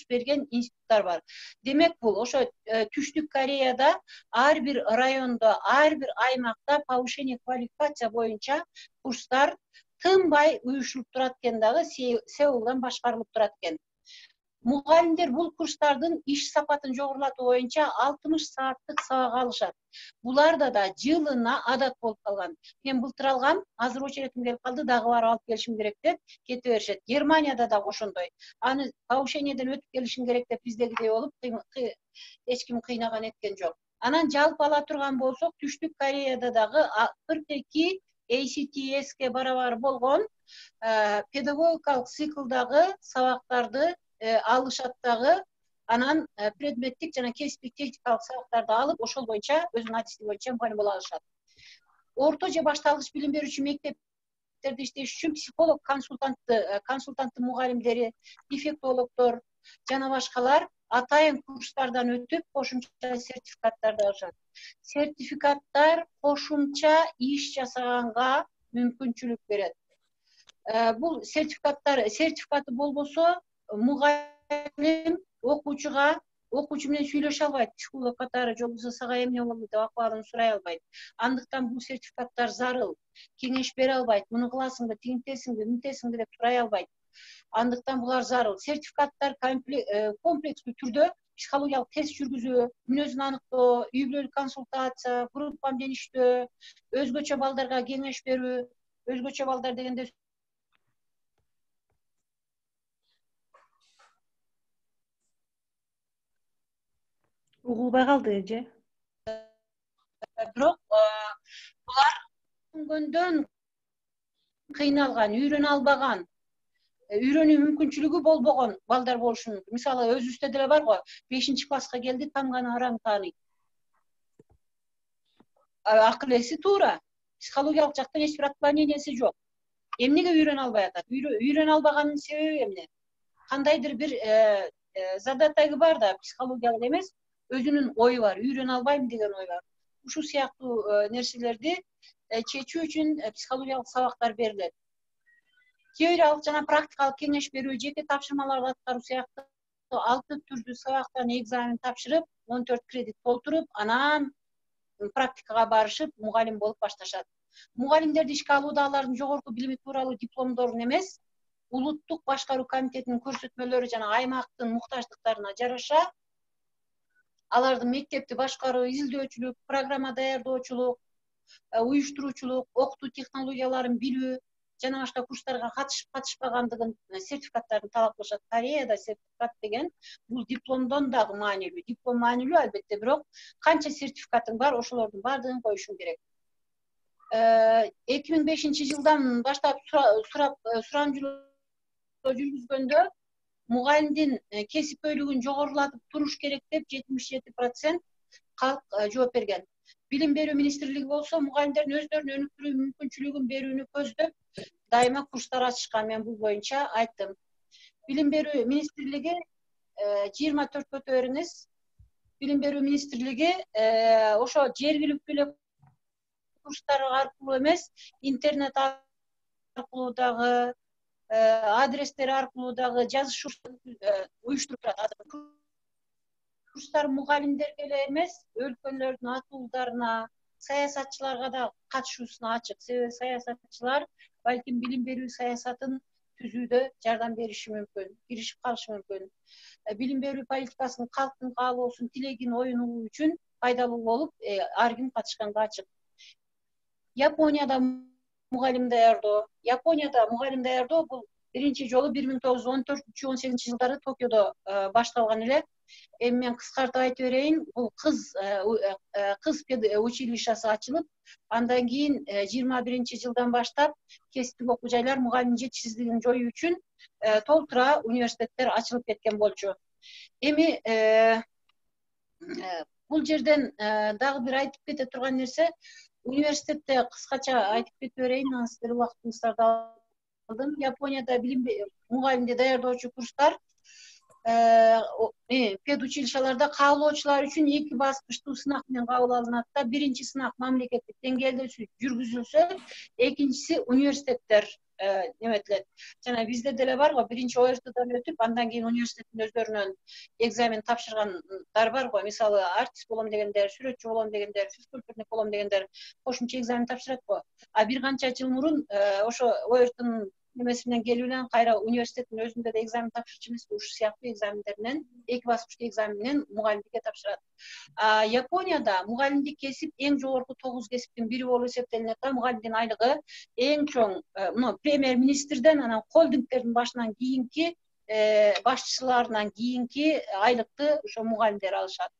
B: берген институттар бар. Демек бул ошо Түштүк Кореяда ар бир райондо, ар бир аймакта повышение квалификация боюнча курстар тынбай уюшулуп турат экен дагы, Сеулдан башкарылып турат экен. Мугалимдер бул курстардын иш сапатын жогорулатуу боюнча 60 сааттык сабак алышат. Буларда да жылына адат болуп калган. Мен былтыр алгам, азыр очередим келип калды, дагы барып алып келишим керек деп кете беришет. Германияда да ошондой. Аны повышениеден өтүп келишим керек деп биздегидей болуп, эч ким кыйнаган эткен жок. Анан жалпы ала турган болсок, Түштүк Кореяда дагы 42 ACTS-ке барабар болгон педагогикалык циклдагы сабактарды алышат дагы, анан предметтик жана кесиптик техникалык сабактарды алып, ошол боюнча өзүнүн адистиги боюнча мугалим боло алышат. Орто же башталгыч билим берүүчү мектептерде иштеш үчүн психолог, консультанттын мугалимдери, дефектологдор жана башкалар атайын курстардан өтүп, кошумча сертификаттарды алышат. Сертификаттар кошумча иш жасаганга мүмкүнчүлүк берет. Бул сертификаты болбосо, мугалим окуучу менен сүйлөшө албайт, психолог катары же болбосо сага эмне болду деп акыбарын сурай албайт. Андыктан бул сертификаттар зарыл. Кеңеш бере албайт. Муну кыласыңбы, тигинтесиңби, мынтесиңби деп сурай албайт. Андыктан булар зарыл. Сертификаттар комплекстүү түрдө психологиялык тест жүргүзүү, мүнөзүн аныктоо, үй бүлөлүк консультация, группа менен иштөө, өзгөчө балдарга кеңеш берүү, өзгөчө балдар дегенде
A: угулбай калды эже.
B: Бирок булар түшүнгөндөн кыйналган, үйрөнө албаган, үйрөнүү мүмкүнчүлүгү болбогон балдар болушу мүмкүн. Мисалы, өзүбүздө деле бар го, 5-класска келди, тамганы араң тааныйт. Акыл эси туура, психологиялык жактан эч бир отклоненияси жок. Эмнеге үйрөнө албай атат? Үйрөнө албаганын себеби эмне? Кандайдыр бир задатагы бар да, психологиялык эмес, өзүнүн ою бар, үйрөнө албайм деген ой бар. Ушул сыяктуу нерселерди чечүү үчүн психологиялык сабактар берилет. Теориялык жана практикалык кеңеш берүү, жеке тапшырмаларды аткаруу сыяктуу 6 түрдүү сабактан экзамен тапшырып, 14 кредит толтуруп, анан практикага барышып, мугалим болуп башташат. Мугалимдерди ишке алууда алардын жогорку билими тууралуу дипломдорун эмес, улуттук башкаруу комитетинин көрсөтмөлөрү жана аймактын муктаждыктарына жараша алардын мектепти башкаруу, изилдөөчүлүк, программа даярдоочулук, уюштуруучулук, окутуу технологияларын билүү жана башка курстарга катышпагандыгын сертификаттарын талап кылышат. Кореяда сертификат деген бул дипломдон дагы маанилүү. Диплом маанилүү албетте, бирок канча сертификатың бар, ошолордун баардыгын коюшуң керек. 2005-жылдан баштап сурамжылоо жүргүзгөндө мугалимдин кесипкөйлүгүн жогорулатып туруш керек деп 77% калк жооп берген. Билим берүү министрлиги болсо мугалимдердин өздөрүнүн өнүктүрүү мүмкүнчүлүгүн берүүнү көздөп дайыма курстар ачышкан. Мен бул боюнча айттым. Билим берүү министрлиги 24 көтө бериңиз. Билим берүү министрлиги ошо жергиликтүү эле курстар аркылуу эмес, интернет аркылуу дагы, адрестер аркылуу дагы жазышуу уюштуруп турат. Курстар мугалимдерге эле эмес, өлкөлөрдүн атуулдарына, саясатчыларга да катышуусуна ачык. Себеби саясатчылар балким билим берүү саясатын түзүүдө жардам бериши мүмкүн, киришип калышы мүмкүн. Билим берүү политикасын калктын каалоосун, тилегин оюнуу үчүн пайдалуу болуп, ар ким катышканга ачык. Японияда мугалим даярдоо бул биринчи жолу 1914-18 жылдары Токиодо башталган эле. Эми мен кыскартып айтып берейин, бул кыз училищеси ачылып, андан кийин 21-жылдан баштап кесиптик окуу жайлар мугалимдин жетишсиздигин жоюу үчүн толтура университеттер ачылып кеткен болчу. Эми бул жерден дагы бир айтып кете турган нерсе, университетте кыскача айтып кетип берейин, анан сиздер убактыңыздарды алдым. Японияда мугалимди даярдоочу курстар педучилищаларда кабыл үчүн 2 баскычтуу сынак менен кабыл алынат да, биринчи сынак мамлекеттик деңгээлде жүргүзүлсө, экинчиси университеттер неметилет. Жана бизде деле бар го, биринчи ОРТдан өтүп, андан кийин университеттин өздөрүнөн экзамен тапшыргандар бар го. Мисалы, артист болом дегендер, сүрөтчү болом дегендер, физкультурник болом дегендер кошумча экзамен тапшырат го. А бир канча жыл мурун ошо ОРТнын немеси менен келүү менен кайра университеттин өзүндө да экзамен тапшырчу эмеспи, ушул сыяктуу экзамендер менен, 2 баскычтуу экзамен менен мугалимдикке тапшырат. Японияда мугалимдик кесип эң жогорку 9 кесиптин бири болуп эсептелинет да, мугалимдин айлыгы эң чоң премьер-министрден, анан холдингтердин башынан кийинки башчыларынан кийинки айлыкты ошо мугалимдер алышат.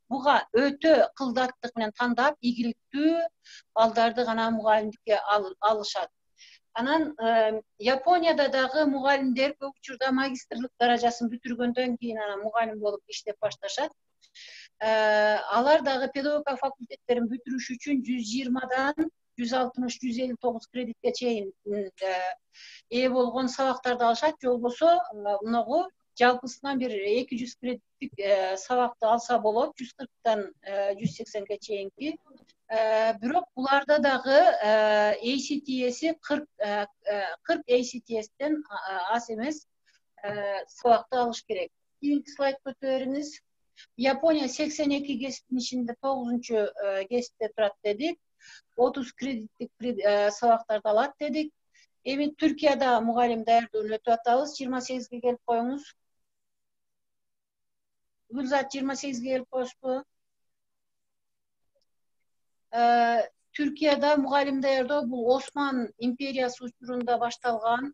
B: Буга өтө кылдаттык менен тандап, ийгиликтүү балдарды гана мугалимдикке алышат. Анан Японияда дагы мугалимдер көп учурда магистрлык даражасын бүтүргөндөн кийин анан мугалим болуп иштеп башташат. Алар дагы педагогика факультеттерин бүтүрүш үчүн 120дан 160-159 кредитке чейин ээ болгон сабактарды алышат. Же болбосо мынагу жалпысынан бир 200 кредиттик сабакты алса болот, 140дан 180ге чейинки. Бирок буларда дагы ACTS'i 40 ACTS'тен аз эмес сабакты алыш керек. Кийинки слайдка өтөбериңиз. Япония 82 кесиптин ичинде 9-чу кесипте турат дедик. 30 кредиттик сабактарды алат дедик. Эми Түркияда мугалим даярдоону өтүп атабыз. 28ге келип коюңуз. Гүлзат, 28ге келип коесузбу? Түркияда мугалим даярдоо бул Осман империясы учурунда башталган.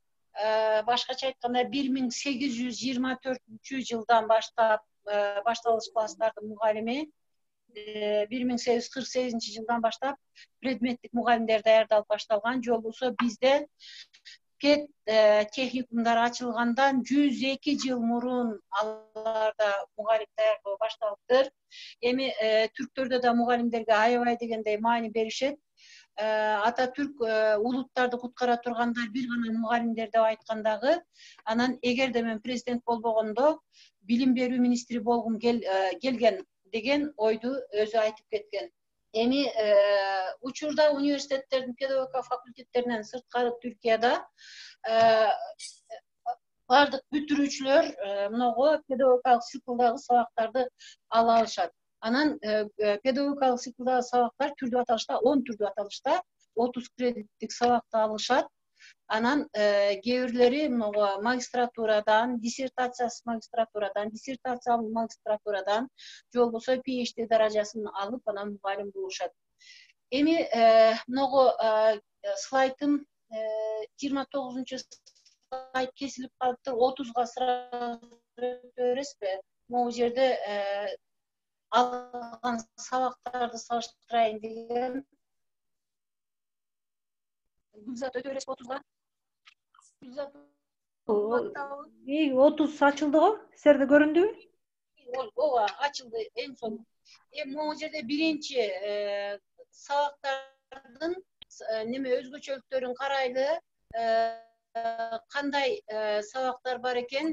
B: Башкача айтканда 1824 жылдан баштап башталыш класстардын мугалими, 1848 жылдан баштап предметтик мугалимдер даярдалып башталган. Же болбосо бизде пед техникумдар ачылгандан 102 жыл мурун аларда мугалим даярдоо башталыптыр. Эми түрктөрдө да мугалимдерге аябай дегендей маани беришет. Ататүрк улуттарды куткара тургандар бир гана мугалимдер деп айткандагы, анан эгерде мен президент болбогондо билим берүү министри болгум келген деген ойду өзү айтып кеткен. Эми учурда университеттердин педагогика факультеттеринен сырткары Түркияда бардык бүтүрүүчүлөр мынагу педагогикалык циклдагы сабактарды ала алышат. Анан педагогикалык циклдагы сабактар түрдүү аталышта, 10 түрдүү аталышта 30 кредиттик сабакты алышат. Анан кээ бирлери мынагу магистратурадан, диссертациялык магистратурадан, же болбосо PhD даражасын алып, анан мугалим болушат. Эми мынагу слайдым 29-чу слайд кесилип калыптыр. 30га сразу өтөбүрөсүзбү? Могу жерде алган сабактарды салыштырайын деген. Гүлзат, өтөбүрөсүзбү 30га? Гүлзат
A: 30 ачылды го? Силерде көрүндүбү?
B: Ооба, ачылды эң son. Могу жерде биринчи сабактардын неме өзгөчөлүктөрүн карайлы. Кандай сабактар бар экен?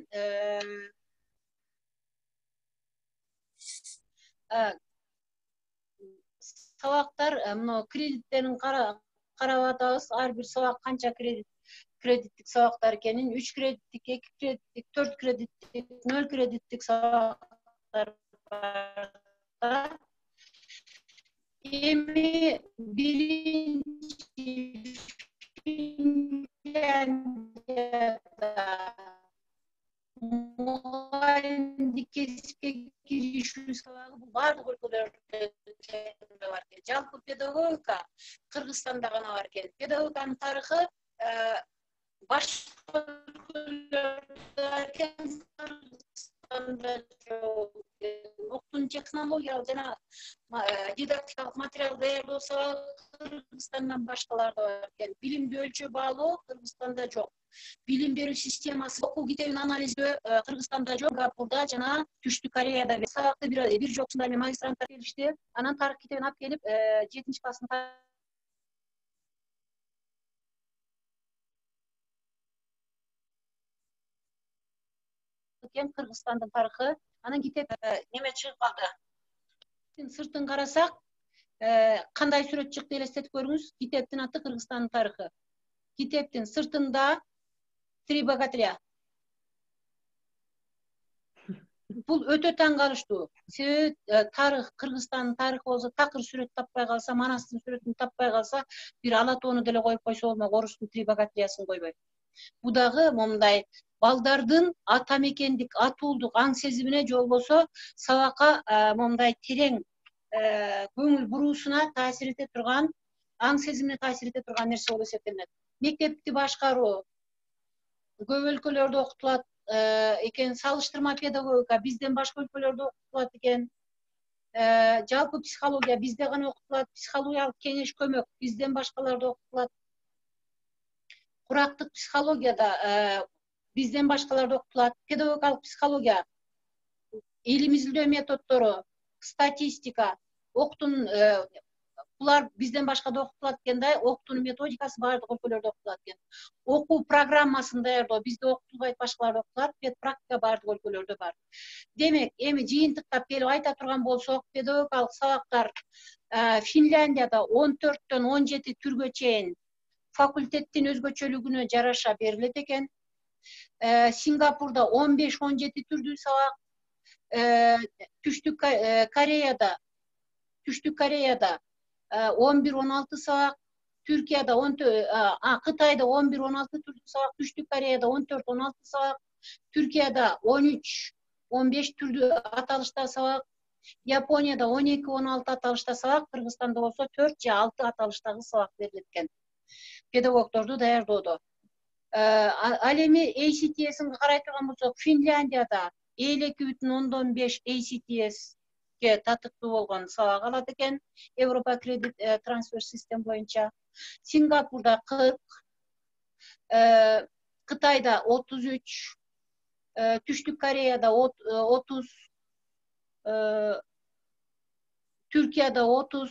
B: Сабактар мына кредиттерин карап атабыз. Ар бир сабак канча кредиттик сабактар экенин, 3 кредиттик, 2 кредиттик, 4 кредиттик, 0 кредиттик сабактар бар. Эми биринчи мугалимдик кесипке киришүү сабагы бул баардык өлкөлөрдө бар экен. Жалпы педагогика Кыргызстанда гана бар экен. Педагогиканын тарыхы башка өлкөлөрдө экен, Кыргызстанда жок. Окутуу технологиялык жана дидактикалык материал даярдоо сабагы Кыргызстандан башкаларда бар экен. Билимди өлчөө баалоо Кыргызстанда жок. Билим берүү системасы окуу китебин анализдөө Кыргызстанда жок, Сингапурда жана Түштүк Кореяда сабакты бир жоксунда эле магистранттар келишти. Анан тарых китебин алып келип 7-чи класстын экен, Кыргызстандын тарыхы. Анан китеп неме чыгып калды. Сыртын карасак, кандай сүрөт чыкты элестетип көрүңүз. Китептин аты Кыргызстандын тарыхы. Китептин сыртында 3 богатыря. Бул өтө таң калыштуу. Себеби тарых, Кыргызстандын тарыхы болсо, такыр сүрөт таппай калса, Манастын сүрөтүн таппай калса, бир ала тоону деле коюп койсо болмок, орустун 3 богатырясын койбой. Бу дагы момундай балдардын ата мекендик, атуулдук аң сезимине же болбосо сабакка момундай терең көңүл буруусуна таасир эте турган, аң сезимине таасир эте турган нерсе болуп эсептелинет. Мектепти башкаруу көп өлкөлөрдө окутулат экен, салыштырма педагогика бизден башка өлкөлөрдө окутулат экен. Жалпы психология бизде гана окутулат, психологиялык кеңеш көмөк бизден башкаларда окутулат. Курактык психологияда бизден башкаларда окутулат. Педагогикалык психология, илим изилдөө методдору, статистика, окутуунун булар бизден башкада окутулат экен да, окутуунун методикасы баардык өлкөлөрдө окутулат экен. Окуу программасын даярдоо бизде окутулбайт, башкаларда окутулат, практика баардык өлкөлөрдө бар. Демек, эми жыйынтыктап келип айта турган болсок, педагогикалык сабактар Финляндияда 14-төн 17 түргө чейин факультеттин өзгөчөлүгүнө жараша берилет экен. Сингапурда 15-17 түрдүү сабак, Түштүк Кореяда 11-16 сабак, Түркияда Кытайда 11-16 түрдүү сабак, Түштүк Кореяда 14-16 сабак, Түркияда 13-15 түрдүү аталышта сабак, Японияда 12-16 аталышта сабак, Кыргызстанда болсо 4 же 6 аталыштагы сабак берилет экен. Педагогдорду даярдоодо. Ал эми ACTS-ин карай турган болсок, Финляндияда 52,5 ACTS-ге татыктуу болгон сабак алат экен, Европа кредит трансфер систем боюнча. Сингапурда 40, Кытайда 33, Түштүк Кореяда 30, Түркияда 30,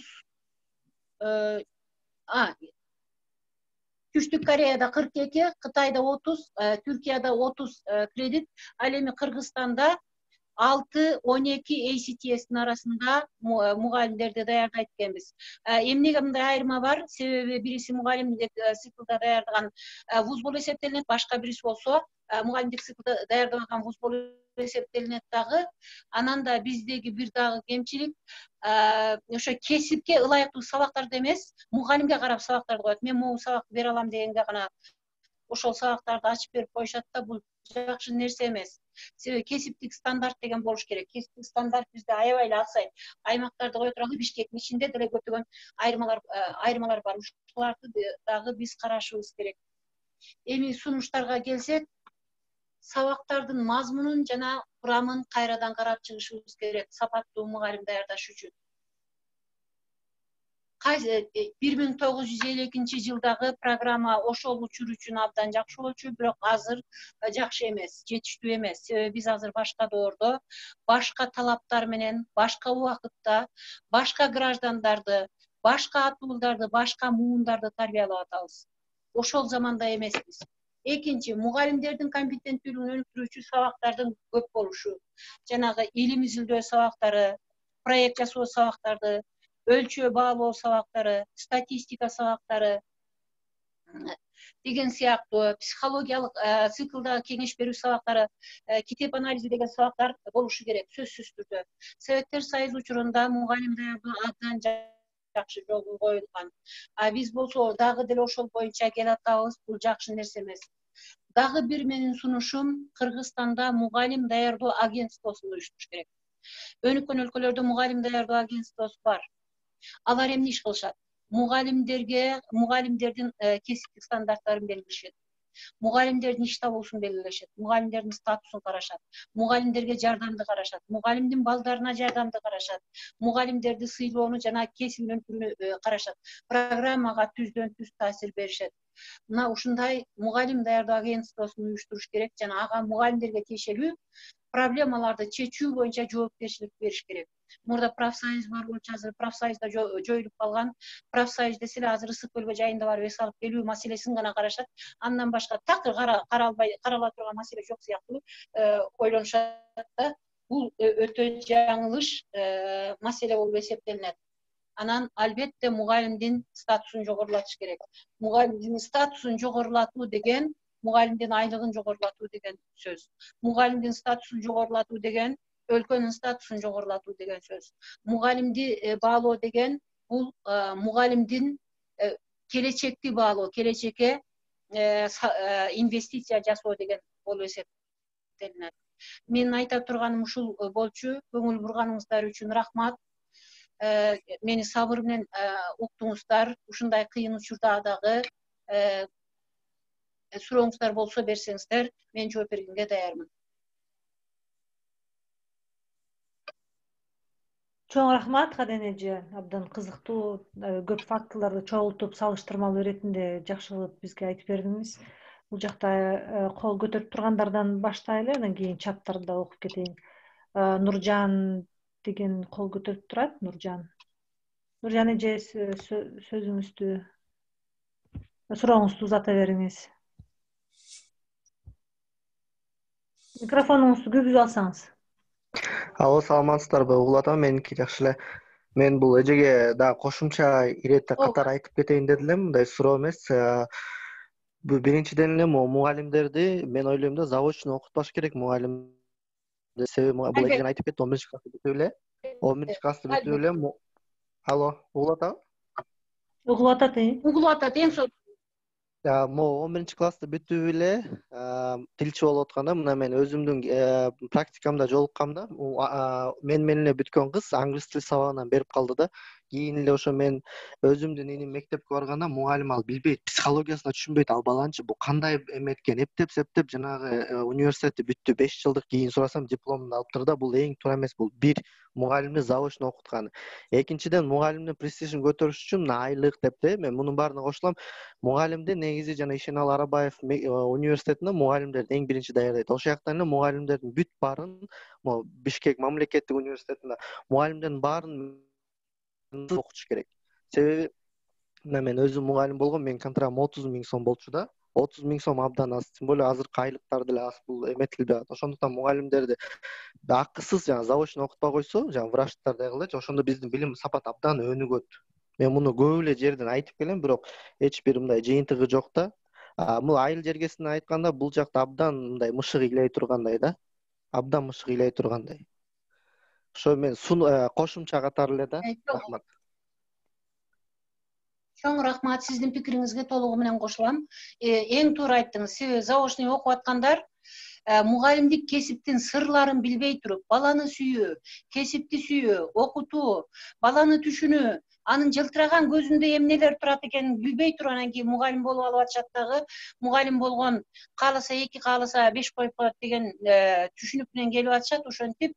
B: Түштүк Кореяда 42, Кытайда 30, Түркияда 30 кредит. Ал эми Кыргызстанда 6-12 ACTS-ин арасында мугалимдерди даярдайт экенбиз. Эмнеге мындай айырма бар? Себеби бириси мугалимдик циклда даярдаган вуз болуп эсептелинет, башка бириси болсо мугалимдик циклда даярдабаган вуз болуп эсептелинет дагы. Анан да биздеги бир дагы кемчилик ошо кесипке ылайыктуу сабактарды эмес, мугалимге карап сабактарды коет. Мен могу сабакты бере алам дегенге гана ошол сабактарды ачып берип коюшат да, бул жакшы нерсе эмес. Себеби кесиптик стандарт деген болуш керек. Кесиптик стандарт бизде аябай эле аксайт. Аймактарды кое турганда Бишкектин ичинде деле көптөгөн айырмалар бар. Ушуларды дагы биз карашыбыз керек. Эми сунуштарга келсек, сабактардын мазмунун жана курамын кайрадан карап чыгышыбыз керек, сапаттуу мугалим даярдаш үчүн. 1952 жылдагы программа ошол учур үчүн абдан жакшы болчу, бирок азыр жакшы эмес, жетиштүү эмес. Себеби биз азыр башка доордо, башка талаптар менен, башка убакытта, башка граждандарды, башка атуулдарды, башка муундарды тарбиялап атабыз. Ошол заманда эмеспиз. Экинчи, мугалимдердин компетенттүүлүгүн өнүктүрүүчү сабактардын көп болушу. Жанагы илим изилдөө сабактары, проект жасоо сабактарды, өлчөө баалоо сабактары, статистика сабактары деген сыяктуу, психологиялык циклда кеңеш берүү сабактары, китеп анализи деген сабактар болушу керек, сөзсүз түрдө. Советтер Союзу учурунда мугалим даярдоо абдан жакшы жолго коюлган. Биз болсо дагы деле ошол боюнча келатабыз, бул жакшы нерсе эмес. Дагы бир менин сунушум, Кыргызстанда мугалим даярдоо агентствосун уюштуруш керек. Өнүккөн өлкөлөрдө мугалим даярдоо агентствосу бар. Алар эмне иш кылышат? Мугалимдердин кесиптик стандарттарын белгилешет. Мугалимдердин иш табуусун белгилешет. Мугалимдердин статусун карашат. Мугалимдерге жардамды карашат. Мугалимдин балдарына жардамды карашат. Мугалимдерди сыйлоону жана кесибин өнүктүрүүнү карашат. Программага түздөн түз таасир беришет. Мына ушундай мугалим даярдоо агентствосун уюштуруш керек жана ага мугалимдерге тиешелүү проблемаларды чечүү боюнча жоопкерчилик бериш керек. Мурда профсоюз бар болчу, азыр профсоюз да жоюлуп калган. Профсоюз десе эле азыр ысык бөлгө жайында барып эс алып келүү маселесин гана карашат. Андан башка такыр карала турган маселе жок сыяктуу ойлонушат да. Бул өтө жаңылыш маселе болуп эсептелинет. Анан албетте мугалимдин статусун жогорулатыш керек. Мугалимдин статусун жогорулатуу деген мугалимдин айлыгын жогорулатуу деген сөз. Мугалимдин статусун жогорулатуу деген өлкөнүн статусун жогорулатуу деген сөз. Мугалимди баалоо деген бул мугалимдин келечекти баалоо, келечекке инвестиция жасоо деген болуп эсептелинет. Менин айта турганым ушул болчу. Көңүл бурганыңыздар үчүн рахмат. Мени сабыр менен уктуңуздар. Ушундай кыйын учурда дагы сурооңуздар болсо берсеңиздер, мен жооп бергенге даярмын.
A: Чоң рахмат Каден эже. Абдан кызыктуу, көп фактыларды чогултуп салыштырмалуу иретинде жакшы кылып бизге айтып бердиңиз. Бул жакта кол көтөрүп тургандардан баштайлы, анан кийин чаттарды да окуп кетейин. Нуржан деген кол көтөрүп турат. Нуржан эже, сөзүңүздү, сурооңузду узата бериңиз. Микрофонуңузду күйгүзүп алсаңыз.
H: Алло, саламатсыздарбы? Угул атам, меники жакшы эле. Мен бул эжеге да кошумча иретте катар айтып кетейин деди элем, мындай суроо эмес. Биринчиден эле мугалимдерди мен ойлойм да заочно окутпаш керек мугалим. Себеби бул эжеден айтып кетти, 11 классы бүтүп эле. 11 классы бүтүп эле. Алло, угул атам?
A: Угулуп атат.
B: Угулуп атат, эң сонун.
H: 11 классы бүтүп эле тилчи болуп атканда, мына мен өзүмдүн практикамда жолуккамда, мен менен эле бүткөн кыз англис тил сабагынан берип калды да. Кийин эле ошо мен өзүмдүн иним мектепке барганда мугалим ал билбейт, психологиясына түшүнбөйт, ал баланчы бул кандай эме экен, эптеп жанагы университетти бүттү, 5 жылдык. Кийин сурасам дипломун алыптыр да. Бул эң туура эмес. Бул бир мугалимди заочно окуткан. Экинчиден мугалимдин престижин көтөрүш үчүн мына айлык депти. Мен мунун баарына кошулам. Мугалимди негизи жана Ишеналы Арабаев университетинде мугалимдерди эң биринчи даярдайт. Ошол жактан эле мугалимдердин бүт баарын, Бишкек мамлекеттик университетинде мугалимдердин баарын окутуш керек. Себеби мына мен өзүм мугалим болгом, менин контрактым 30 000 сом болчу да. 30 000 сом абдан аз. Тем более азыркы айлыктар деле аз, бул эметилбей атат. Ошондуктан мугалимдерди акысыз жана заочно окутпай койсо, жана врачтардай кылачы, ошондо биздин билим сапаты абдан өнүгөт. Мен муну көп эле жерден айтып келем, бирок эч бир мындай жыйынтыгы жок да. Бул айыл жергесине айтканда, бул жакта абдан мындай мышык ыйлай тургандай да. Абдан мышык ыйлай тургандай. Ошо мен кошумча катары эле да. Рахмат.
B: Чоң рахмат, сиздин пикириңизге толугу менен кошулам. Эң туура айттыңыз. Себеби заочный окуп аткандар мугалимдик кесиптин сырларын билбей туруп, баланы сүйүү, кесипти сүйүү, окутуу, баланы түшүнүү, анын жылтыраган көзүндө эмнелер турат экенин билбей туруп анан кийин мугалим болуп алып атышат дагы. Мугалим болгон кааласа 2, кааласа 5 коюп коет деген түшүнүк менен келип атышат. Ошентип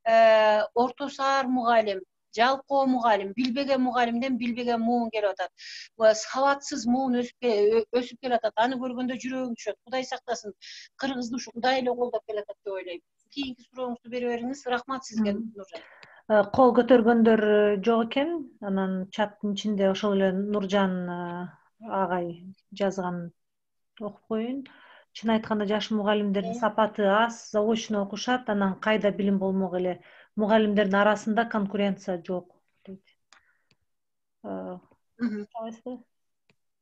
B: орто саар мугалим, жалкоо мугалим, билбеген мугалимден билбеген муун келип атат. Сабатсыз муун өсүп келатат. Аны көргөндө жүрөгүм түшөт. Кудай сактасын. Кыргызды ушу Кудай эле колдоп келатат деп ойлойм. Кийинки сурооңузду бере бериңиз. Рахмат сизге, Нуржан.
A: Кол көтөргөндөр жок экен. Анан чаттын ичинде ошол эле Нуржан агай жазган окуп коеюн. Чын айтканда жаш мугалимдердин сапаты аз, заочно окушат, анан кайда билим болмок эле. Мугалимдердин арасында конкуренция жок дейт.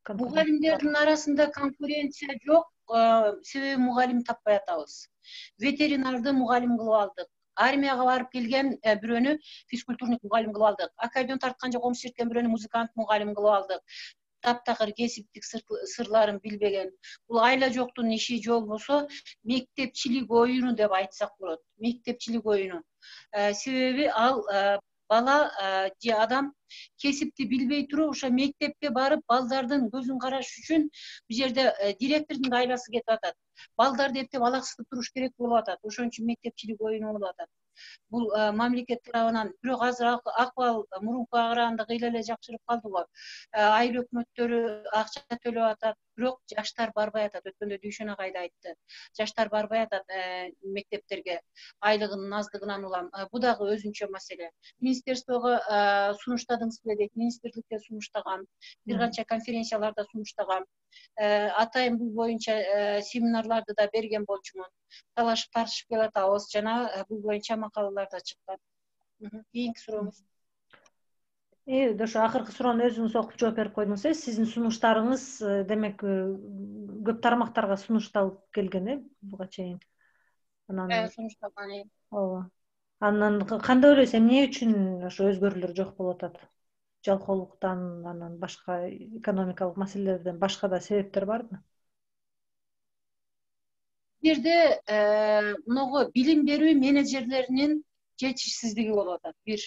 B: Мугалимдердин арасында конкуренция жок, себеби мугалим таппай атабыз. Ветеринарды мугалим кылып алдык. Армияга барып келген бирөөнү физкультурник мугалим кылып алдык. Аккордеон тарткан же комуз чирткен бирөөнү музыкант мугалим кылып алдык. Таптакыр кесиптик сырларын билбеген. Бул айла жоктун иши же болбосо мектепчилик оюну деп айтсак болот. Мектепчилик оюну. Себеби ал бала же адам кесипти билбей туруп ошо мектепке барып балдардын көзүн караш үчүн бул жерде директордун айласы кетип атат. Балдарды эптеп алаксытып туруш керек болуп атат. Ошон үчүн мектепчилик оюну болуп атат. Бул мамлекет тарабынан, бирок азыр акыбал мурункуга караганда кыйла эле жакшырып калды го. Айыл өкмөттөрү акча төлөп атат. бирок жаштар барбай атат. Өткөндө Дүйшөн агай да айтты. Жаштар барбай атат мектептерге айлыгынын аздыгынан улам. Бу дагы өзүнчө маселе. Министерствого сунуштадыңыз беле дейт. Министрликке сунуштагам. Бир канча конференцияларда сунуштагам. Атайын бул боюнча семинарларды да берген болчумун. Талашып тартышып келатабыз. Жана бул боюнча макалалар да чыккан. Кийинки сурооңуз.
A: Ошо акыркы суроону өзүңүз окуп жооп берип койдуңуз. Сиздин сунуштарыңыз демек көп тармактарга сунушталып келген, буга чейин. Анан
B: Сунушталган.
A: ооба. Анан кандай ойлойсуз, эмне үчүн ошо өзгөрүүлөр жок болуп атат? Жалкоолуктан, анан башка экономикалык маселелерден башка да себептер барбы?
B: Бул жерде мынагу билим берүү менеджерлеринин жетишсиздиги болуп атат. Бир.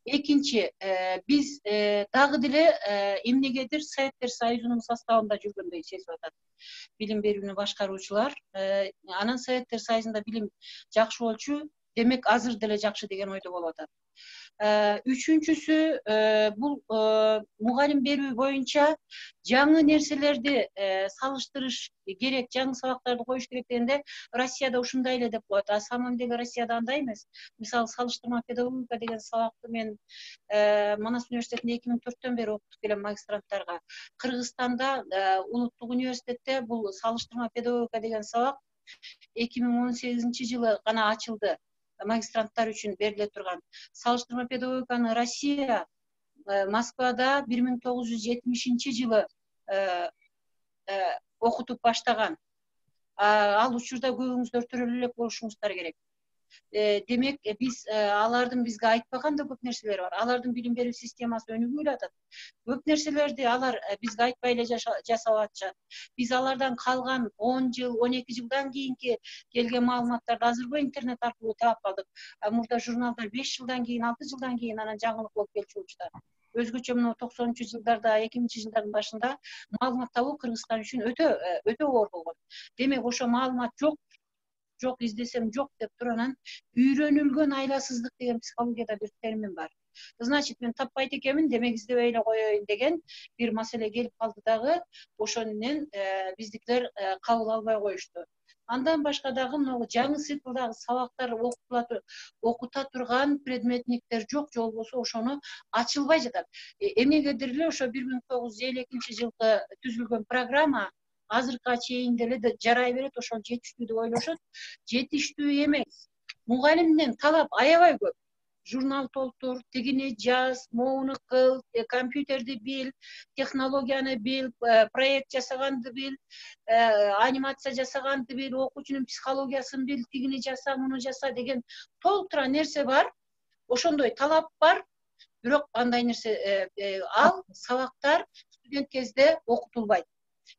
B: Экинчи, биз дагы деле эмнегедир Советтер Союзунун составында жүргөндөй сезип атат. Билим берүүнү башкаруучулар, анан Советтер Союзунда билим жакшы болчу, демек азыр деле жакшы деген ойдо болуп атат. Үчүнчүсү, бул мугалим берүү боюнча жаңы нерселерди салыштырыш керек, жаңы сабактарды коюш керек дегенде Россияда ушундай эле деп коет. А самом деле Россияда андай эмес. Мисалы, салыштырма педагогика деген сабакты мен Манас университетинде 2004-төн бери окутуп келем магистранттарга. Кыргызстанда Улуттук университетте бул салыштырма педагогика деген сабак 2018-жылы гана ачылды. Магистранттар үчүн бериле турган. Салыштырма педагогиканы Россия Москвада 1970-жылы окутуп баштаган. Ал учурда көбүңүздөр төрөлө элек болушуңуздар керек. Демек, биз алардын бизге айтпаган да көп нерселери бар. Алардын билим берүү системасы өнүгүп атат. Көп нерселерди алар бизге айтпай эле жасап атышат. Биз алардан калган 10 жыл, 12 жылдан кийинки келген маалыматтарды азыркы интернет аркылуу таап калдык. Мурда журналдар 5 жылдан кийин, 6 жылдан кийин анан жаңылык болуп келчү учурда. Өзгөчө мына 90-жылдарда, 2000-жылдардын башында маалымат табуу Кыргызстан үчүн өтө оор болгон. Демек, ошо маалымат жок издесем жок деп туруп анан үйрөнүлгөн айласыздык деген психологияда бир термин бар. Значит, мен таппайт экенмин, демек издебей эле коеюн деген бир маселе келип калды дагы, ошону менен биздикилер кабыл албай коюшту. Андан башка дагы мына жаңы циклдагы сабактар окута турган предметниктер жок, же болбосо ошону ачылбай жатат. Эмнегедир эле ошо 1952-жылкы түзүлгөн программа азыркыга чейин деле жарай берет, ошол жетиштүү деп ойлошот. Жетиштүү эмес. Мугалимден талап аябай көп. Журнал толтур, тигини жаз, моуну кыл, компьютерди бил, технологияны бил, проект жасаганды бил, анимация жасаганды бил, окуучунун психологиясын бил, тигини жаса, муну жаса деген толтура нерсе бар. Ошондой талап бар. Бирок андай нерсе ал сабактар студент кезде окутулбайт.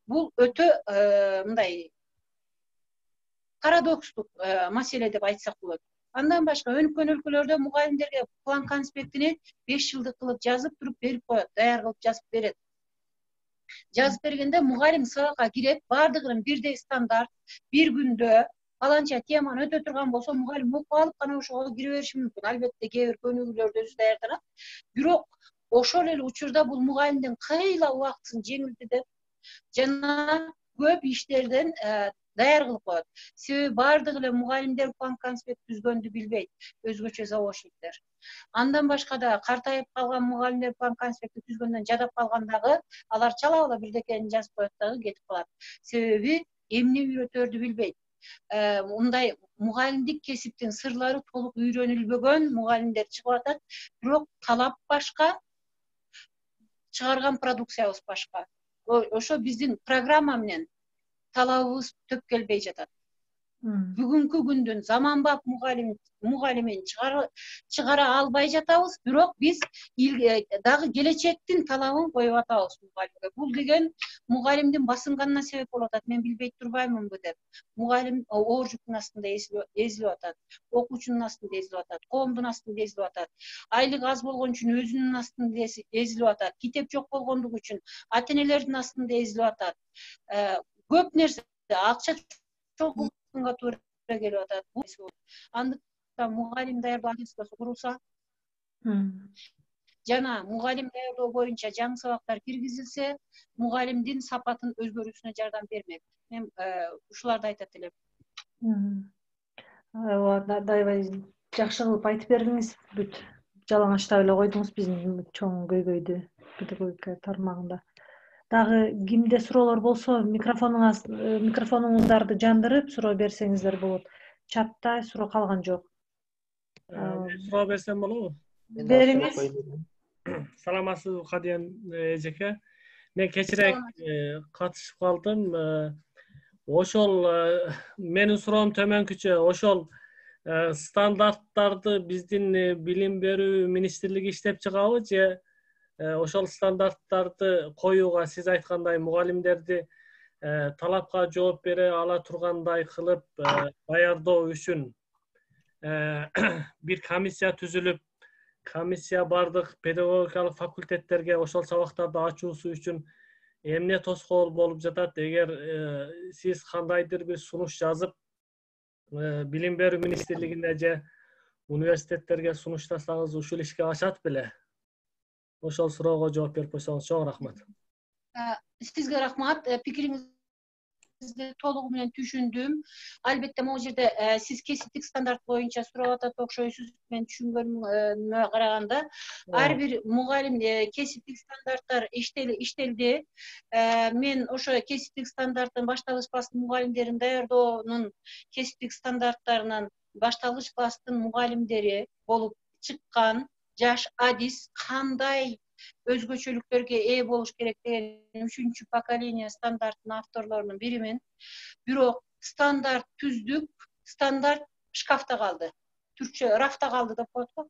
B: Бул өтө мындай парадокстук маселе деп айтсак болот. Андан башка өнүккөн өлкөлөрдө мугалимдерге план конспектини 5 жылдык кылып жазып туруп берип коет, даяр кылып жазып берет. Жазып бергенде мугалим сабакка кирет, бардыгынын бирдей стандарт, бир күндө баланча теманы өтө турган болсо, мугалим окуп алып гана ошого кире бериши мүмкүн. Албетте кээ бир көнүгүүлөрдү өзү даярданат. Бирок ошол эле учурда бул мугалимдин кыйла убактысын жеңилдетет жана көп иштерден даяр кылып коет. Себеби бардыгы эле мугалимдер план конспект түзгөндү билбейт, өзгөчө заочниктер. Андан башка да картайып калган мугалимдер план конспектти түзгөндөн жадап калгандагы алар чала бирдекени жазып коет дагы кетип калат. Себеби эмне үйрөтөрдү билбейт. Мындай мугалимдик кесиптин сырлары толук үйрөнүлбөгөн мугалимдер чыгып атат, бирок талап башка, чыгарган продукциябыз башка. Ошо биздин программа менен талабыбыз төп келбей жатат. Бүгүнкү күндүн заманбап мугалимин чыгара албай жатабыз, бирок биз дагы келечектин талабын коюп атабыз мугалимге. Бул деген мугалимдин басынганына себеп болуп атат. Мен билбей турбаймынбы деп. Мугалим оор жүктүн астында эзилип атат. Окуучунун астында эзилип атат. Коомдун астында эзилип атат. Айлык аз болгон үчүн өзүнүн астында эзилип атат. Китеп жок болгондугу үчүн ата-энелердин астында эзилип атат. Көп нерсе, акча чогулганга туура келип атат. Андыктан мугалим даярдоо агентствосу курулса, жана мугалим даярдоо боюнча жаңы сабактар киргизилсе, мугалимдин сапатын өзгөрүүсүнө жардам бермек. Мен ушуларды айтат элем.
A: Аябай жакшы кылып айтып бердиңиз. Бүт жалаңачтап эле койдуңуз биздин чоң көйгөйдү педагогика тармагында. Дагы кимде суроолор болсо, микрофонуңуздарды жандырып суроо берсеңиздер болот. Чатта суроо калган жок.
I: Суроо берсем болобу?
A: Бериңиз.
I: Саламатсызбы Кадиян эжеке. Мен кечирээк катышып калдым. Ошол менин суроом төмөнкүчө. Ошол стандарттарды биздин билим берүү министрлиги иштеп чыгабы же ошол стандарттарды коюуга сиз айткандай мугалимдерди талапка жооп бере ала тургандай кылып даярдоо үчүн бир комиссия түзүлүп, комиссия бардык педагогикалык факультеттерге ошол сабактарды ачуусу үчүн эмне тоскоол болуп жатат? Эгер сиз кандайдыр бир сунуш жазып билим берүү министрлигине же университеттерге сунуштасаңыз ушул ишке ашат беле? Ошол суроого жооп берип койсоңуз чоң рахмат.
B: Сизге рахмат. Пикириңизди толугу менен түшүндүм. Албетте могу жерде сиз кесиптик стандарт боюнча сурап атат окшойсуз. Мен түшүнгөнүмө караганда ар бир мугалим кесиптик стандарттар иштелди. Мен ошо кесиптик стандарттын башталгыч класстын мугалимдерин даярдоонун кесиптик стандарттарынын башталгыч класстын мугалимдери болуп чыккан жаш адис кандай өзгөчөлүктөргө ээ болуш керек деген 3-чү поколение стандарттын авторлорунун биримин. Бирок стандарт түздүк, стандарт шкафта калды. Түркчө рафта калды деп коет го.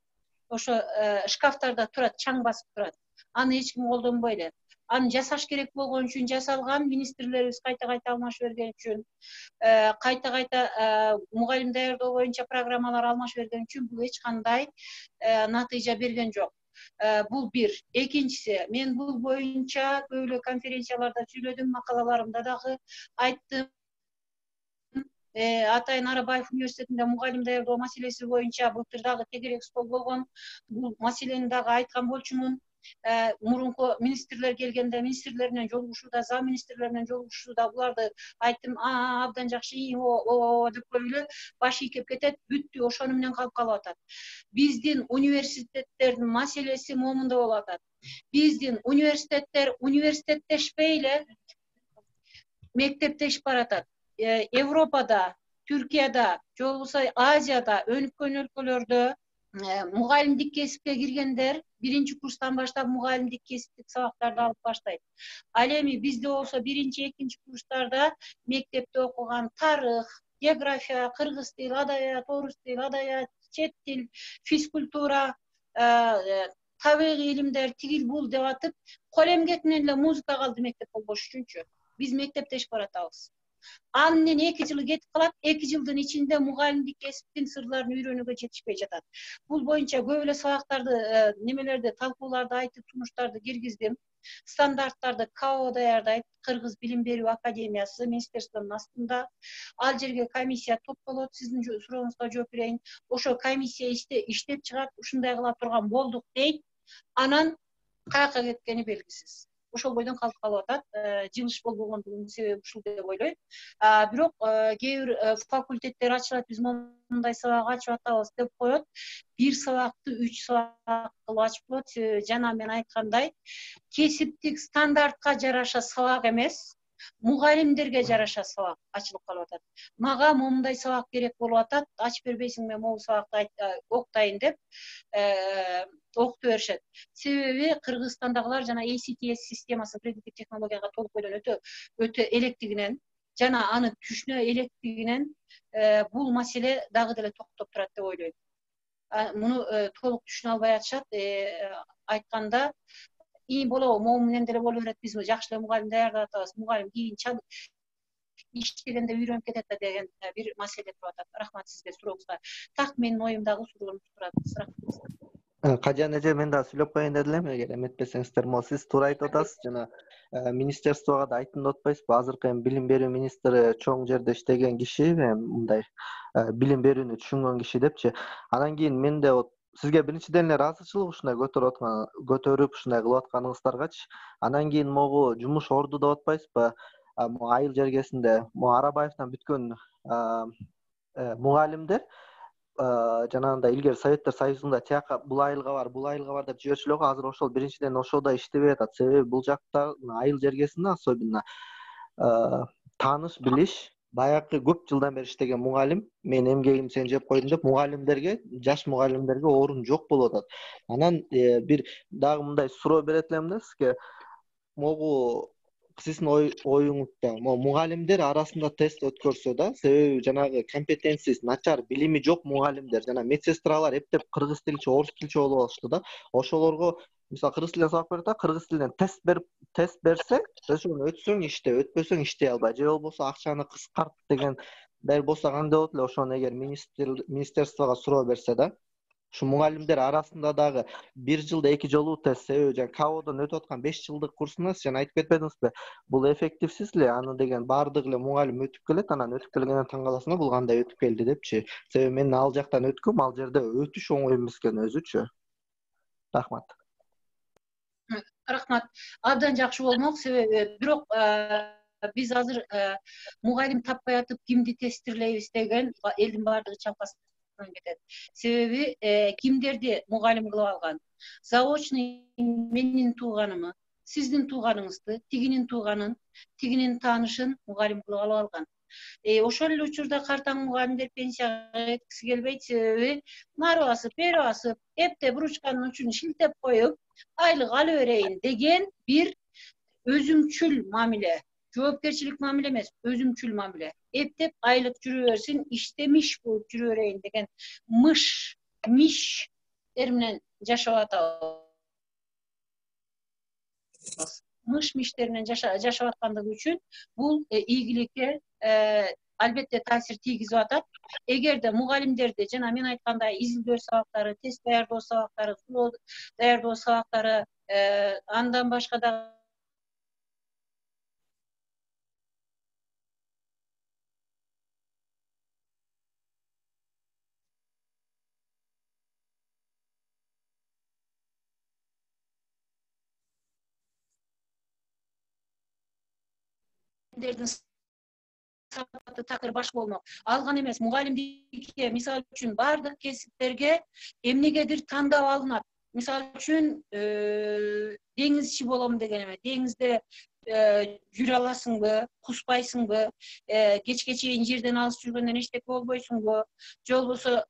B: Ошо шкафтарда турат, чаң басып турат. Аны эч ким колдонбой эле. Аны жасаш керек болгон үчүн жасалган, министрлерибиз кайта-кайта алмашып берген үчүн, кайта-кайта мугалим даярдоо боюнча программалар алмашып берген үчүн бул эч кандай натыйжа берген жок. Бул бир. Экинчиси, мен бул боюнча көп эле конференцияларда сүйлөдүм, макалаларымда дагы айттым. Атайын Арабаев университетинде мугалим даярдоо маселеси боюнча былтыр дагы тегерек стол болгон. Бул маселени дагы айткан болчумун. Мурунку министрлер келгенде министрлер менен жолугушууда, зам министрлер менен жолугушууда буларды айттым. Абдан жакшы, деп коюп эле баш ийкеп кетет, бүттү, ошону менен калып атат. Биздин университеттердин маселеси момунда болуп атат. Биздин университеттер университеттешпей эле мектептешип баратат. Европада, Түркияда, же болбосо Азияда, өнүккөн өлкөлөрдө мугалимдик кесипке киргендер 1-чи курстан баштап мугалимдик кесиптик сабактарды алып баштайт. Ал эми бизде болсо 1-чи, 2-чи курстарда мектепте окуган тарых, география, кыргыз тил, адабият, орус тил, адабият, чет тил, физкультура, табигый илимдер, тигил бул деп атып, кол эмгек менен эле музыка калды мектеп болбош үчүнчү. Биз мектептешип баратабыз. Ал менен 2 жыл кетип калат, 2 жылдын ичинде мугалимдик кесиптин сырларын үйрөнүүгө жетишпей жатат. Бул боюнча көп эле сабактарды, немелерди, талкууларды айтып, сунуштарды киргиздим. Стандарттарды КАО даярдайт, Кыргыз билим берүү академиясы, министерствонун астында. Ал жерге комиссия топтолот, сиздин сурооңузга жооп берейин. Ошо комиссия иштеп чыгат, ушундай кыла турган болдук дейт. Анан каяка кеткени белгисиз. Ошол бойдон калып атат. Жылыш болбогондугунун себеби ушул деп ойлойм. Бирок кээ бир факультеттер ачылат, биз мындай сабак ачып атабыз деп коет. Бир сабакты 3 сабак кылып ачып коет. Жана мен айткандай, кесиптик стандартка жараша сабак эмес, мугалимдерге жараша сабак ачылып калып атат. Мага момундай сабак керек болуп атат, ачып бербейсиң, мен могу сабакты октайын деп окутуп беришет. Себеби Кыргызстандагылар жана ACTS системасы предиктив технологияга толук бойдон өтө электигинен жана аны түшүнө электигинен бул маселе дагы деле токтоп турат деп ойлойм. Муну толук түшүнө албай атышат. Айтканда болобу, могу менен деле боло берет, биз жакшы эле мугалим даярдап атабыз, мугалим кийин иштегенде үйрөнүп кетет деген бир маселе туруп атат. Рахмат сизге сурооңузга. Так менин оюмдагы сурооңуз турат.
H: Кадиян эже, мен да сүйлөп коеюн деди элем, эгер эметпесеңиздер. Сиз туура айтып атасыз, жана министерствого да айттым деп атпайсызбы? Азыркы билим берүү министри чоң жерде иштеген киши, мындай билим берүүнү түшүнгөн киши депчи. Анан кийин мен да сизге биринчиден эле ыраазычылык ушундай көтөрүп ушундай кылып атканыңыздаргачы. Анан кийин могу жумуш орду деп атпайсызбы? Айыл жергесинде Арабаевден бүткөн мугалимдер жанагындай илгери Советтер Союзунда тияка бул айылга бар деп жиберчү эле го. Азыр ошол биринчиден ошодо иштебей атат. Себеби бул жакта айыл жергесинде особенно тааныш билиш, баягы көп жылдан бери иштеген мугалим, мен эмгегимди сен жеп койдум деп мугалимдерге, жаш мугалимдерге орун жок болуп атат. Анан бир дагы мындай суроо берет элем да сизге. Могу сиздин оюңузда мугалимдер арасында тест өткөрсө да, себеби жанагы компетенциясы начар, билими жок мугалимдер, жана медсестралар эптеп кыргыз тилчи, орус тилчи болуп алышты да. Ошолорго мисалы кыргыз тилинен сабак берет да, кыргыз тилинен тест берсе, ошону өтсөң иште, өтпөсөң иштей албай, же болбосо акчаны кыскарт деген бир болсо кандай болот эле, ошону эгер министерствого суроо берсе да. Ушу мугалимдер арасында дагы 1 жылда 2 жолу тест, себеби жана КАОдон өтүп аткан 5 жылдык курсуна сиз жана айтып кетпедиңизби? Бул эффективсиз эле, аны деген баардык эле мугалим өтүп келет, анан өтүп келгенден таң каласың бул кандай өтүп келди депчи. Себеби мен ал жактан өткөм, ал жерде өтүш оңой эмес экен өзүчү. Рахмат.
B: Рахмат. Абдан жакшы болмок, себеби бирок биз азыр мугалим таппай атып кимди тестирлейбиз деген элдин баардыгы чалкасынан кетет. Себеби кимдерди мугалим кылып алган? Заочный менин тууганымы, сиздин тууганыңызды, тигинин тууганын, тигинин таанышын мугалим кылып алып алган. Ошол эле учурда картаң мугалимдер пенсияга кеткиси келбейт, себеби нары басып, бери басып, эптеп ручканын учун шилтеп коюп, айлык ала берейин деген бир өзүмчүл мамиле. Жоопкерчилик мамиле эмес, өзүмчүл мамиле. Эптеп айлык жүрө берсин, иштемиш болуп жүрө берейин деген миштер менен жашап атабыз. Миштер менен жашап аткандыгы үчүн бул ийгиликке албетте таасир тийгизип атат. Эгерде мугалимдерди жана мен айткандай изилдөө сабактары, тест даярдоо сабактары, суроо даярдоо сабактары, андан башка да сапаты такыр баш болмок. Алган эмес, мугалимдикке мисалы үчүн баардык кесиптерге эмнегедир тандап алынат. Мисалы үчүн деңизчи болом деген эме. Деңизде жүрө аласыңбы, куспайсыңбы, кечке чейин жерден алыс жүргөндөн эчтеке болбойсуңбу, же болбосо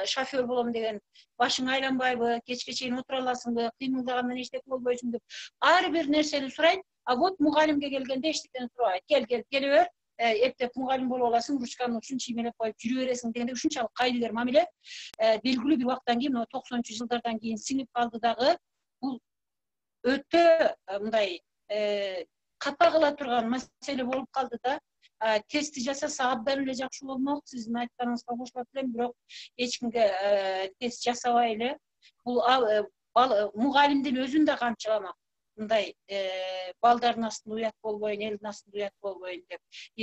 B: шофер болом деген башың айланбайбы, кечке чейин отура аласыңбы, кыймылдагандан эчтеке болбойсуң деп ар бир нерсени сурайт. А вот мугалимге келгенде эчтекени сурабайт. Келе бер, эптеп мугалим болуп аласың, ручканын учун чиймелеп коюп жүрө бересиң дегенде ушунчалык кайдыгер мамиле белгилүү бир убакыттан кийин, 90-жылдардан кийин сиңип калды дагы. Бул өтө мындай капа кыла турган маселе болуп калды да. Тестти жасаса абдан эле жакшы болмок. Сиздин айтканыңызга кошулат элем, бирок эч кимге тест жасабай эле бул мугалимдин өзүн да камчыламак. Мындай балдардын астында уят болбойн, элдин астында уят болбойн деп.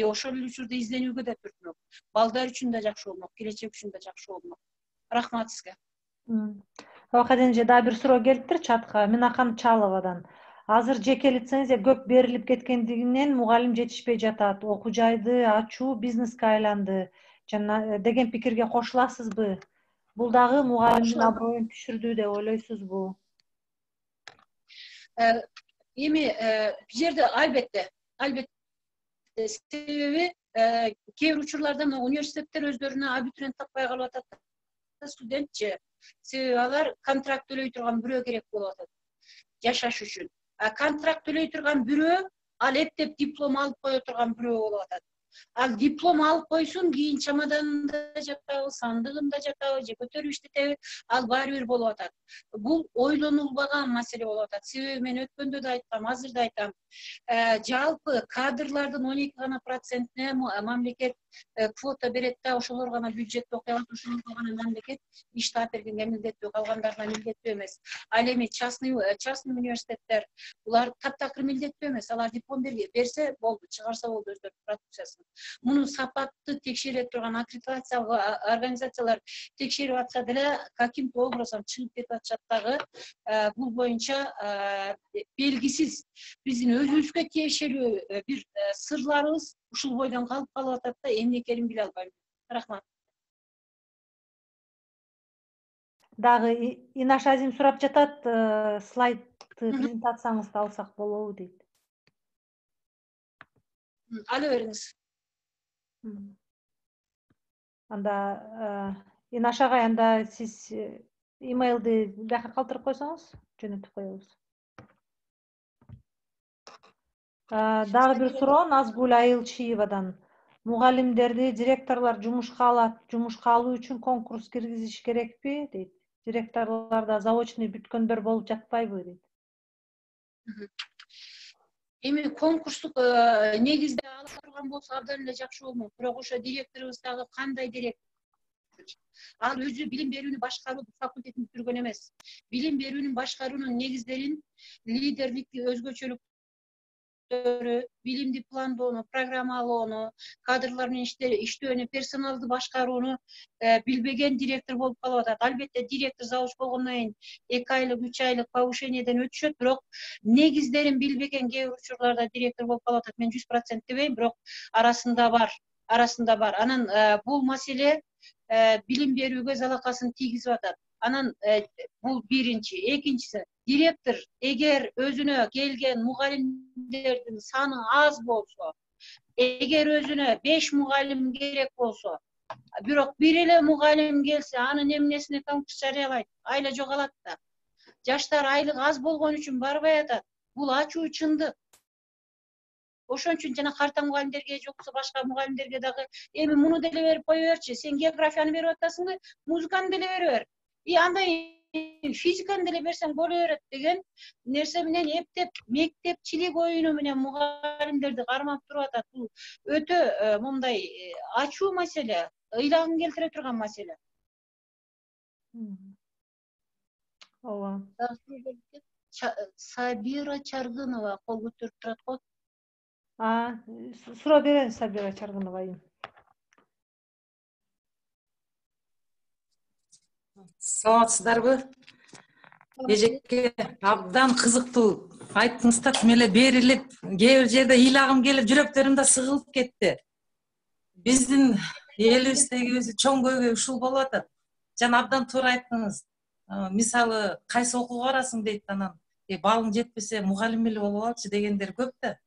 B: Ошол эле учурда изденүүгө да түртмөк. Балдар үчүн да жакшы болмок, келечек үчүн да жакшы болмок. Рахмат сизге.
A: Академже дагы бир суроо келиптир чатка. Минакан Чаловадан. Азыр жеке лицензия көп берилип кеткендигинен мугалим жетишпей жатат. Окуу жайды ачуу бизнеске айланды жана деген пикирге кошуласызбы? Бул дагы мугалимдин аброюн түшүрдү деп ойлойсузбу?
B: Эми бул жерде албетте себеби кээ бир учурларда университеттер өздөрүнө абитуриент таппай калып атат, студентчи. Себеби алар контракт төлөй турган бирөө керек болуп атат жашаш үчүн. Контракт төлөй турган бирөө ал эптеп диплом алып кое турган бирөө болуп атат. Ал диплом алып койсун, кийин чамаданында жатабы, сандыгында жатабы, же көтөрүп иштетеби, ал баары бир болуп атат. Бул ойлонулбаган маселе болуп атат. Себеби мен өткөндө да айткам, азыр да айтам. Жалпы кадрлардын 12 гана процентине мамлекет квота берет да, ошолор гана бюджетте окуй алат, ошолорго гана мамлекет иш таап бергенге милдеттүү, калгандарына милдеттүү эмес. Ал эми частный университеттер булар таптакыр милдеттүү эмес. Алар диплом берсе болду, чыгарса болду өздөрүнүн продукциясын. Муну сапатты текшере турган аккредитациялык организациялар текшерип атса деле каким-то образом чыгып кетип атышат дагы. Бул боюнча белгисиз биздин өзүбүзгө тиешелүү бир сырларыбыз ушул бойдон калып атат да, эмне экенин биле албайм. Рахмат.
A: Дагы Инаш Азим сурап жатат, слайд презентацияңызды алсак болобу дейт.
B: Ала бериңиз.
A: Анда Инаш агай, анда сиз имейлди бияка калтырып койсоңуз, жөнөтүп коебуз. Дагы бир суроо Назгүл Айылчиевадан. Мугалимдерди директорлор жумушка алат, жумушка алуу үчүн конкурс киргизиш керекпи дейт. Директорлордо заочный бүткөндөр болуп жатпайбы дейт.
B: Эми конкурстук негизде ала турган болсо абдан эле жакшы болмок. Бирок ошо директорубуз дагы кандай директор? Ал өзү билим берүүнү башкаруу факультетин бүтүргөн эмес. Билим берүүнүн башкаруунун негиздерин, лидерликти, өзгөчөлүктөрү, билимди пландоону, программалоону, кадрлар менен иштөөнү, персоналды башкарууну билбеген директор болуп калып атат. Албетте директор завуч болгондон кийин 2 айлык, 3 айлык повышениеден өтүшөт, бирок негиздерин билбеген кээ бир учурларда директор болуп калып атат. Мен 100% дебейм, бирок арасында бар. Анан бул маселе билим берүүгө залакасын тийгизип атат. Анан бул биринчи. Экинчиси, директор эгер өзүнө келген мугалимдердин саны аз болсо, эгер өзүнө 5 мугалим керек болсо, бирок бир эле мугалим келсе, анын эмнесине конкурс жарыялайт, айла жоголат да. Жаштар айлык аз болгон үчүн барбай атат. Бул ачуу чындык. Ошон үчүн жана карта мугалимдерге же болбосо башка мугалимдерге дагы эми муну деле берип кое берчи. Сен географияны берип атасыңбы, музыканы деле бере бер. Андай физиканы деле берсең боло берет деген нерсе менен эптеп мектепчилик оюну менен мугалимдерди кармап туруп атат. Бул өтө мындай ачуу маселе, ыйлагын келтире турган маселе.
A: Ооба.
B: Сабира Чаргынова кол көтөрүп турат го.
A: Суроо бериңиз, Сабира Чаргынова.
J: Саламатсыздарбы? Эжеке, абдан кызыктуу айттыңыздар, тим эле берилип, кээ бир жерде ыйлагым келип, жүрөктөрүмдө сыгылып кетти. Биздин элибиздеги өзү чоң көйгөй ушул болуп атат. Жана абдан туура айттыңыз. Мисалы, кайсы окууга барасың дейт, анан балың жетпесе мугалим эле болуп алчы дегендер көп да.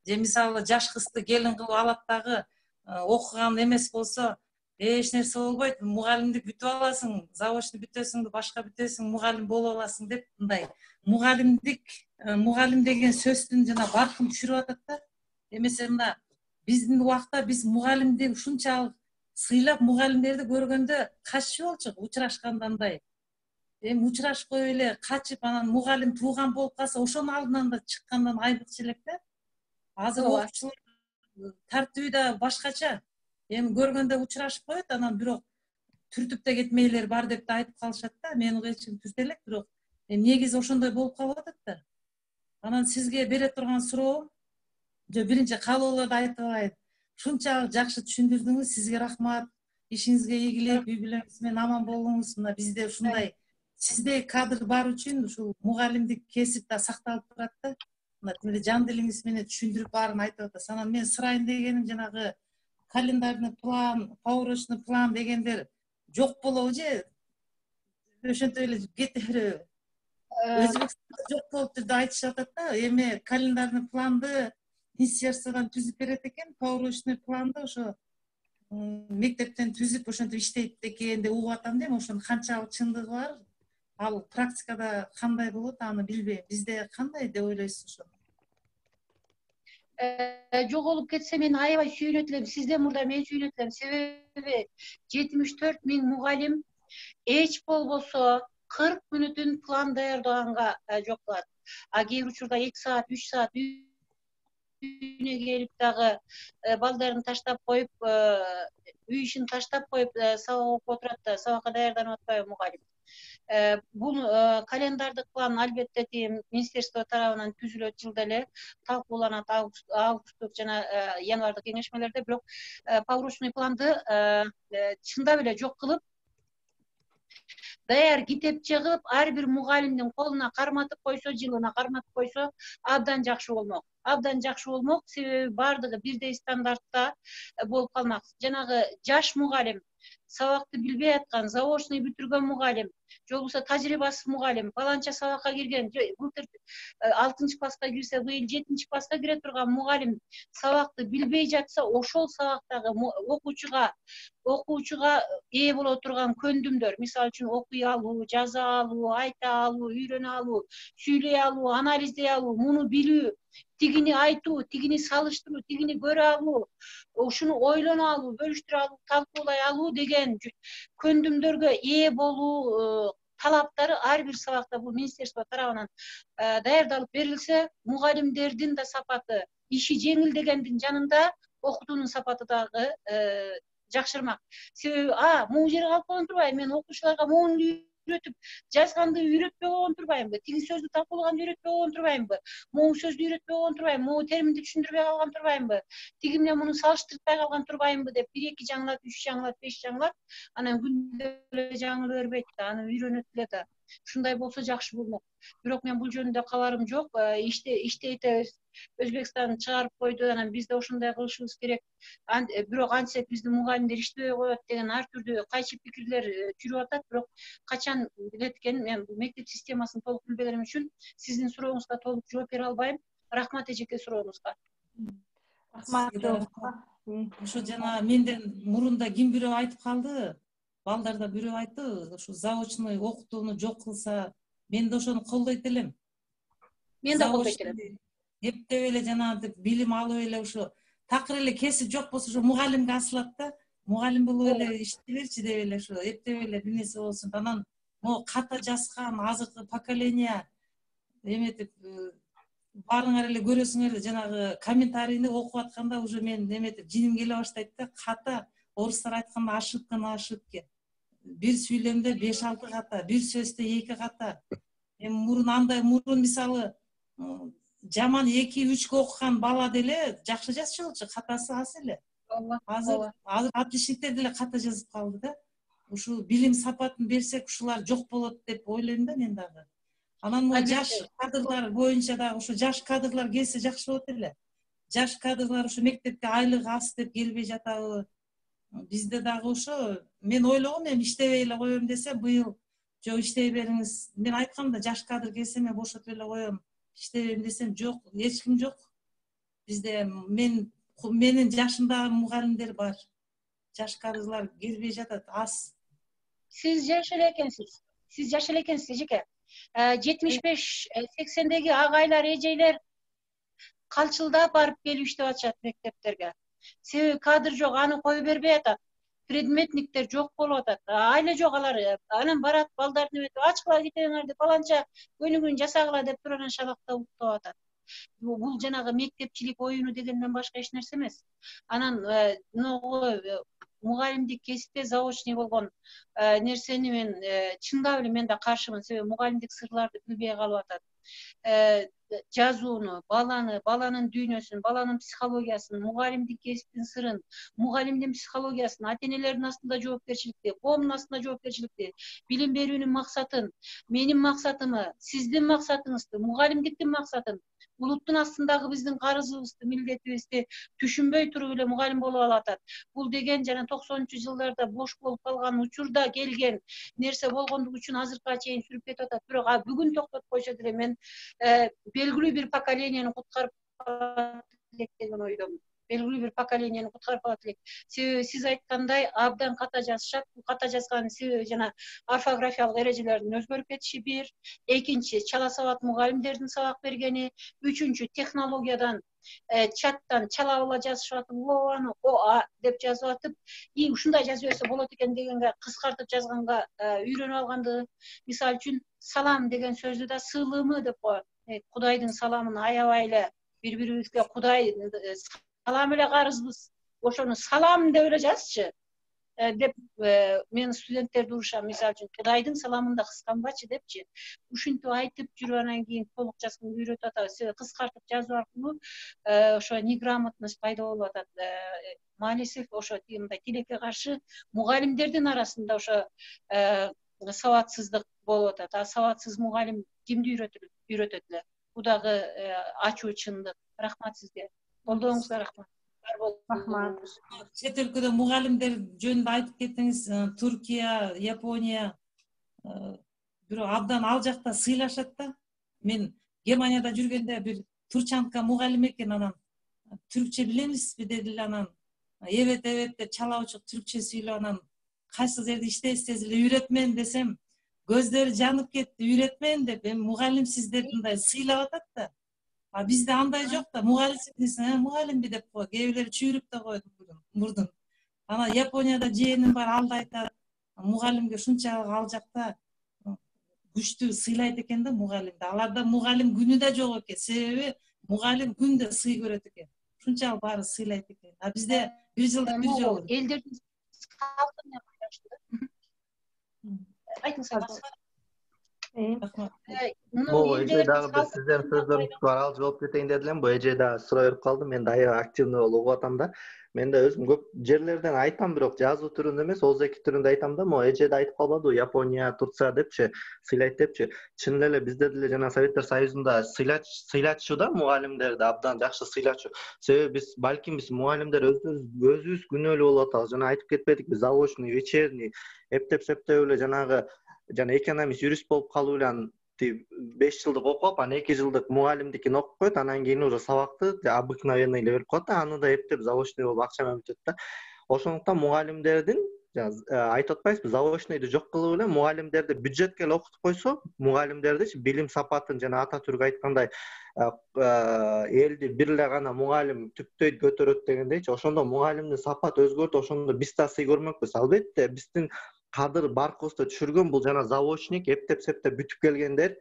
J: Же мисалы, жаш кызды келин кылып алат дагы, окуган эмес болсо, эч нерсе болбойт, мугалимдик бүтүп аласың, заочный бүтөсүң, башка бүтөсүң, мугалим болуп аласың деп, мындай мугалим деген сөздүн жана баркын түшүрүп атат да. Эмесе мына биздин убакта биз мугалимди ушунчалык сыйлап, мугалимдерди көргөндө каччы болчук, учурашканда андай. Эми учурашпай эле качып, анан мугалим тууган болуп калса, ошонун алдынан да чыккандан айбыкчы элек да. Азыр окуучулар тартиби да башкача. Эми көргөндө учурашып коет, анан бирок түртүп да кетмейлер бар деп да айтып калышат да. Менин кыйчым түртө элек, бирок негизи ошондой болуп калып атат да. Анан сизге бере турган суроом, биринчи каалоолорду айтып алайын. Ушунчалык жакшы түшүндүрдүңүз, сизге рахмат. Ишиңизге ийгилик, үй бүлөңүз менен аман болуңуз. Мына бизде ушундай сиздей кадр бар үчүн ушул мугалимдик кесип да сакталып турат да. Мына жан дилиңиз менен түшүндүрүп баарын айтып атасыз. Анан мен сурайын дегеним, жанагы календарный план, поворочный план дегендер жок болобу же ошентип эле кете береби? Өзбекстанда жок болуп деп айтышып атат да. Эми календарный планды министерстводон түзүп берет экен, поворочный планды ошо мектептен түзүп ошентип иштейт экен деп угуп атам да. Ошонун канчалык чындыгы бар? Ал практикада кандай болот, аны билбейм. Бизде кандай деп ойлойсуз ошону?
B: Жоголуп кетсе мен аябай сүйүнөт элем. Сизден мурда мен сүйүнөт элем. Себеби 74 000 мугалим эч болбосо 40 мүнөтүн план даярдаганга жок кылат. А кээ бир учурда 2 саат, 3 саат үйüne келип дагы балдарын таштап коюп, үй ишин таштап коюп сабак окуп отурат да, сабакка даярданып атпайбы мугалим? Бул календардык план албетте министерство тарабынан түзүлөт, жылда эле талкууланат августтук жана январдык кеңешмелерде, бирок поручный планды чындап эле жок кылып, даяр китепче кылып ар бир мугалимдин колуна карматып койсо, жылына карматып койсо абдан жакшы болмок. Абдан жакшы болмок, себеби бардыгы бирдей стандартта болуп калмак. Жанагы жаш мугалим, сабакты билбей аткан, заочный бүтүргөн мугалим, же болбосо тажрыйбасыз мугалим, баланча сабакка кирген, былтыр 6-класска кирсе, быйыл 7-класска кире турган мугалим сабакты билбей жатса, ошол сабактагы окуучуга ээ боло турган көндүмдөр, мисалы үчүн окуй алуу, жаза алуу, айта алуу, үйрөнө алуу, сүйлөй алуу, анализдей алуу, муну билүү, тигини айтуу, тигини салыштыруу, тигини көрө алуу, ушуну ойлоно алуу, бөлүштүрө алуу, талкуулай алуу деген көндүмдөргө ээ болуу талаптары ар бир сабакта бул министерство тарабынан даярдалып берилсе, мугалимдердин да сапаты, иши жеңилдегендин жанында окутуунун сапаты дагы жакшырмак. Себеби могу жерге калып койгон турбайбы, мен окуучуларга могуну үйрөтүп, жазганды үйрөтпөй койгон турбаймынбы, тиги сөздү талкуулаганды үйрөтпөй койгон турбаймынбы, могу сөздү үйрөтпөй койгон турбаймынбы, могу терминди түшүндүрбөй калган турбаймынбы, тиги менен муну салыштырбай калган турбаймынбы деп 1-2 жаңылат, 3 жаңылат, 5 жаңылат, анан күндө эле жаңылы бербейт да, аны үйрөнөт эле да. Ушундай болсо жакшы болмок. Бирок мен бул жөнүндө кабарым жок. Иштейт, Өзбекстан чыгарып койду, анан биз да ошондой кылышыбыз керек. Бирок антсек биздин мугалимдер иштебей коет деген ар түрдүү кайчы пикирлер жүрүп атат. Бирок качан билет экен, мен мектеп системасын толук билбегеним үчүн сиздин сурооңузга толук жооп бере албайм. Рахмат эжеке сурооңузга.
A: Рахмат.
J: Ушу жана менден мурунда ким бирөө айтып калды, балдарда бирөө айтты, ушу заочный окутууну жок кылса, мен да ошону колдойт элем.
B: Мен да колдойт элем.
J: Эптеп эле жанагы билим алып эле ушу такыр эле кесип жок болсо ушу мугалимге асылат да, мугалим болуп эле иштей берчи деп эле ушу эптеп эле бир нерсе болсун. Анан могу ката жазган азыркы поколение эметип баарыңар эле көрөсүңөр, жанагы комментарийни окуп атканда уже мен эметип жиним келе баштайт да, ката орустар айтканда ошибка на ошибке. Бир сүйлөмдө 5-6 ката, бир сөздө 2 ката. Мурун мисалы жаман 2-3 окуган бала деле жакшы жазчу болчу, катасы аз эле. Азыр отличниктер деле ката жазып калды да. Ушу билим сапатын берсек, ушулар жок болот деп ойлойм да мен дагы. Анан жаш кадрлар боюнча да ушу жаш кадрлар келсе жакшы болот эле. Жаш кадрлар ушу мектепке айлыгы аз деп келбей жатабы? Бизде дагы ушу мен ойлогом, эми иштебей эле коем десе, быйыл жок иштей бериңиз. Мен айткам да, жаш кадр келсе мен бошотуп эле коем. İşte desem жок, эч ким жок. Бизде менин жашымдагы мугалимдер бар. Жаш кадрлар келбей жатат, аз.
B: Siz жаш эле экенсиз. Siz жаш эле экенсиз, эжеке. 75-80деги агайлар, эжейлер калчылдап барып келип иштеп атышат мектептерге. Себеби кадр жок, аны кое бербей атат. Предметниктер жок болуп атат. Айла жок алар. Анан барат балдарды эметип ачкыла кетиңер деп, баланча көнүгүүнү жасагыла деп туруп анан шабакта уктап атат. Бул жанагы мектепчилик оюну дегенден башка эч нерсе эмес. Анан мугалимдик кесипте заочный болгон нерсени мен чындап эле мен да каршымын. Себеби мугалимдик сырларды билбей калып атат. Жазууну, баланын дүйнөсүн, баланын психологиясын, мугалимдик кесиптин сырын, мугалимдин психологиясын, ата-энелердин астында жоопкерчиликти, коомдун астында жоопкерчиликти, билим берүүнүн максатын, менин максатымы, сиздин максатыңызды, мугалимдиктин максатын, улуттун астындагы биздин карызыбызды, милдетибизди түшүнбөй туруп эле мугалим болуп алатат. Бул деген жана 90-жылдарда бош болуп калган учурда келген нерсе болгондугу үчүн азыркыга чейин сүрүп кетип атат. Бирок бүгүн токтотуп койсо деле мен белгилүү бир поколениени куткарып калат элек деген ойдомун. Белгилүү бир поколениени куткарып калат элек. Себеби сиз айткандай абдан ката жазышат. Бул ката жазганын себеби жана орфографиялык эрежелердин өзгөрүп кетиши бир, экинчи чала сабат мугалимдердин сабак бергени, үчүнчү технологиядан чаттан чала жазышып атып, аны ОА деп жазып атып, ушундай жазып берсе болот экен дегенге кыскартып жазганга үйрөнүп алганды. Мисалы үчүн салам деген сөздү да сылымы деп коет. Кудайдын саламын аябай эле бири-бирибизге Кудай салам эле карызбыз. Ошону салам деп эле жазчы. Деп мен студенттерди урушам, мисалы үчүн Кудайдын саламында кысканбачы депчи. Ушинтип айтып жүрүп анан кийин толук жазганды үйрөтүп атабыз. Кыскартып жазуу аркылуу ошо неграмотность пайда болуп атат. Маалисев ошо мындай тилекке каршы мугалимдердин арасында ошо сабатсыздык болуп атат. А сабатсыз мугалим кимди үйрөтөт эле? Бул дагы ачуу чындык. Рахмат сизге. Колдооңузга рахмат.
A: Рахмат.
J: Чет өлкөдө мугалимдер жөнүндө айтып кеттиңиз. Туркия, Япония бирок абдан ал жакта сыйлашат да. Мен Германияда жүргөндө бир турчанка мугалим экен, анан түркче билемизби дедиле, анан эбет деп чала учук түркче сүйлөп, анан кайсы жерде иштейсиз эле үйрөтмөн десем, көздөрү жанып кетти. Үйрөтмөн деп, эми мугалимсиз деп мындай сыйлап атат да. А бизде андай жок да, мугалимсиз, мугалимби деп кой, кээ бирлери чүйрүп да коет мурдун. Анан Японияда жээним бар, ал да айтат, мугалимге ушунчалык ал жакта күчтүү сыйлайт экен да мугалимди. Аларда мугалим күнү да жок экен, себеби мугалим күндө сый көрөт экен. Ушунчалык баары сыйлайт экен. А бизде бир жылда бир жолу.
B: Элдердин салтына байланыштуу. Айтыңыз.
H: Бул эже дагы бир сиздердин сөздөрүңүз бар, ал жооп кетейин деди элем. Бул эже дагы сурай берип калды. Мен да аябай активный болуп угуп атам да. Мен да өзүм көп жерлерден айтам, бирок жазуу түрүндө эмес, ооздеги түрүндө айтам да. Могу эже да айтып калбадыбы, Япония, Турция депчи, сыйлайт депчи. Чын эле бизде деле жана Советтер Союзунда сыйлачу да, мугалимдерди абдан жакшы сыйлачу. Себеби биз балким биз мугалимдер өзүбүз күнөөлүү болуп атабыз. Жана айтып кетпедикпи, заочный, вечерний, эптеп-септеп эле жана экономист, юрист болуп калып эле 5 жылдык окуп, анан 2 жылдык мугалимдикин окуп коет, анан кийин уже сабакты обыкновенный эле берип коет да, аны да эптеп заочный болуп акча менен бүтөт да. Ошондуктан мугалимдердин айтып атпайсызбы, заочныйды жок кылып эле мугалимдерди бюджетке эле окутуп койсо, мугалимдердичи билим сапатын жана Ататүрк айткандай элди бир эле гана мугалим түптөйт, көтөрөт дегендейчи, ошондо мугалимдин сапаты өзгөртүп, ошондо биз да сый көрмөкпүз. Албетте биздин кадыр баркыбызды түшүргөн бул жана заочник, эптеп-септеп бүтүп келгендер,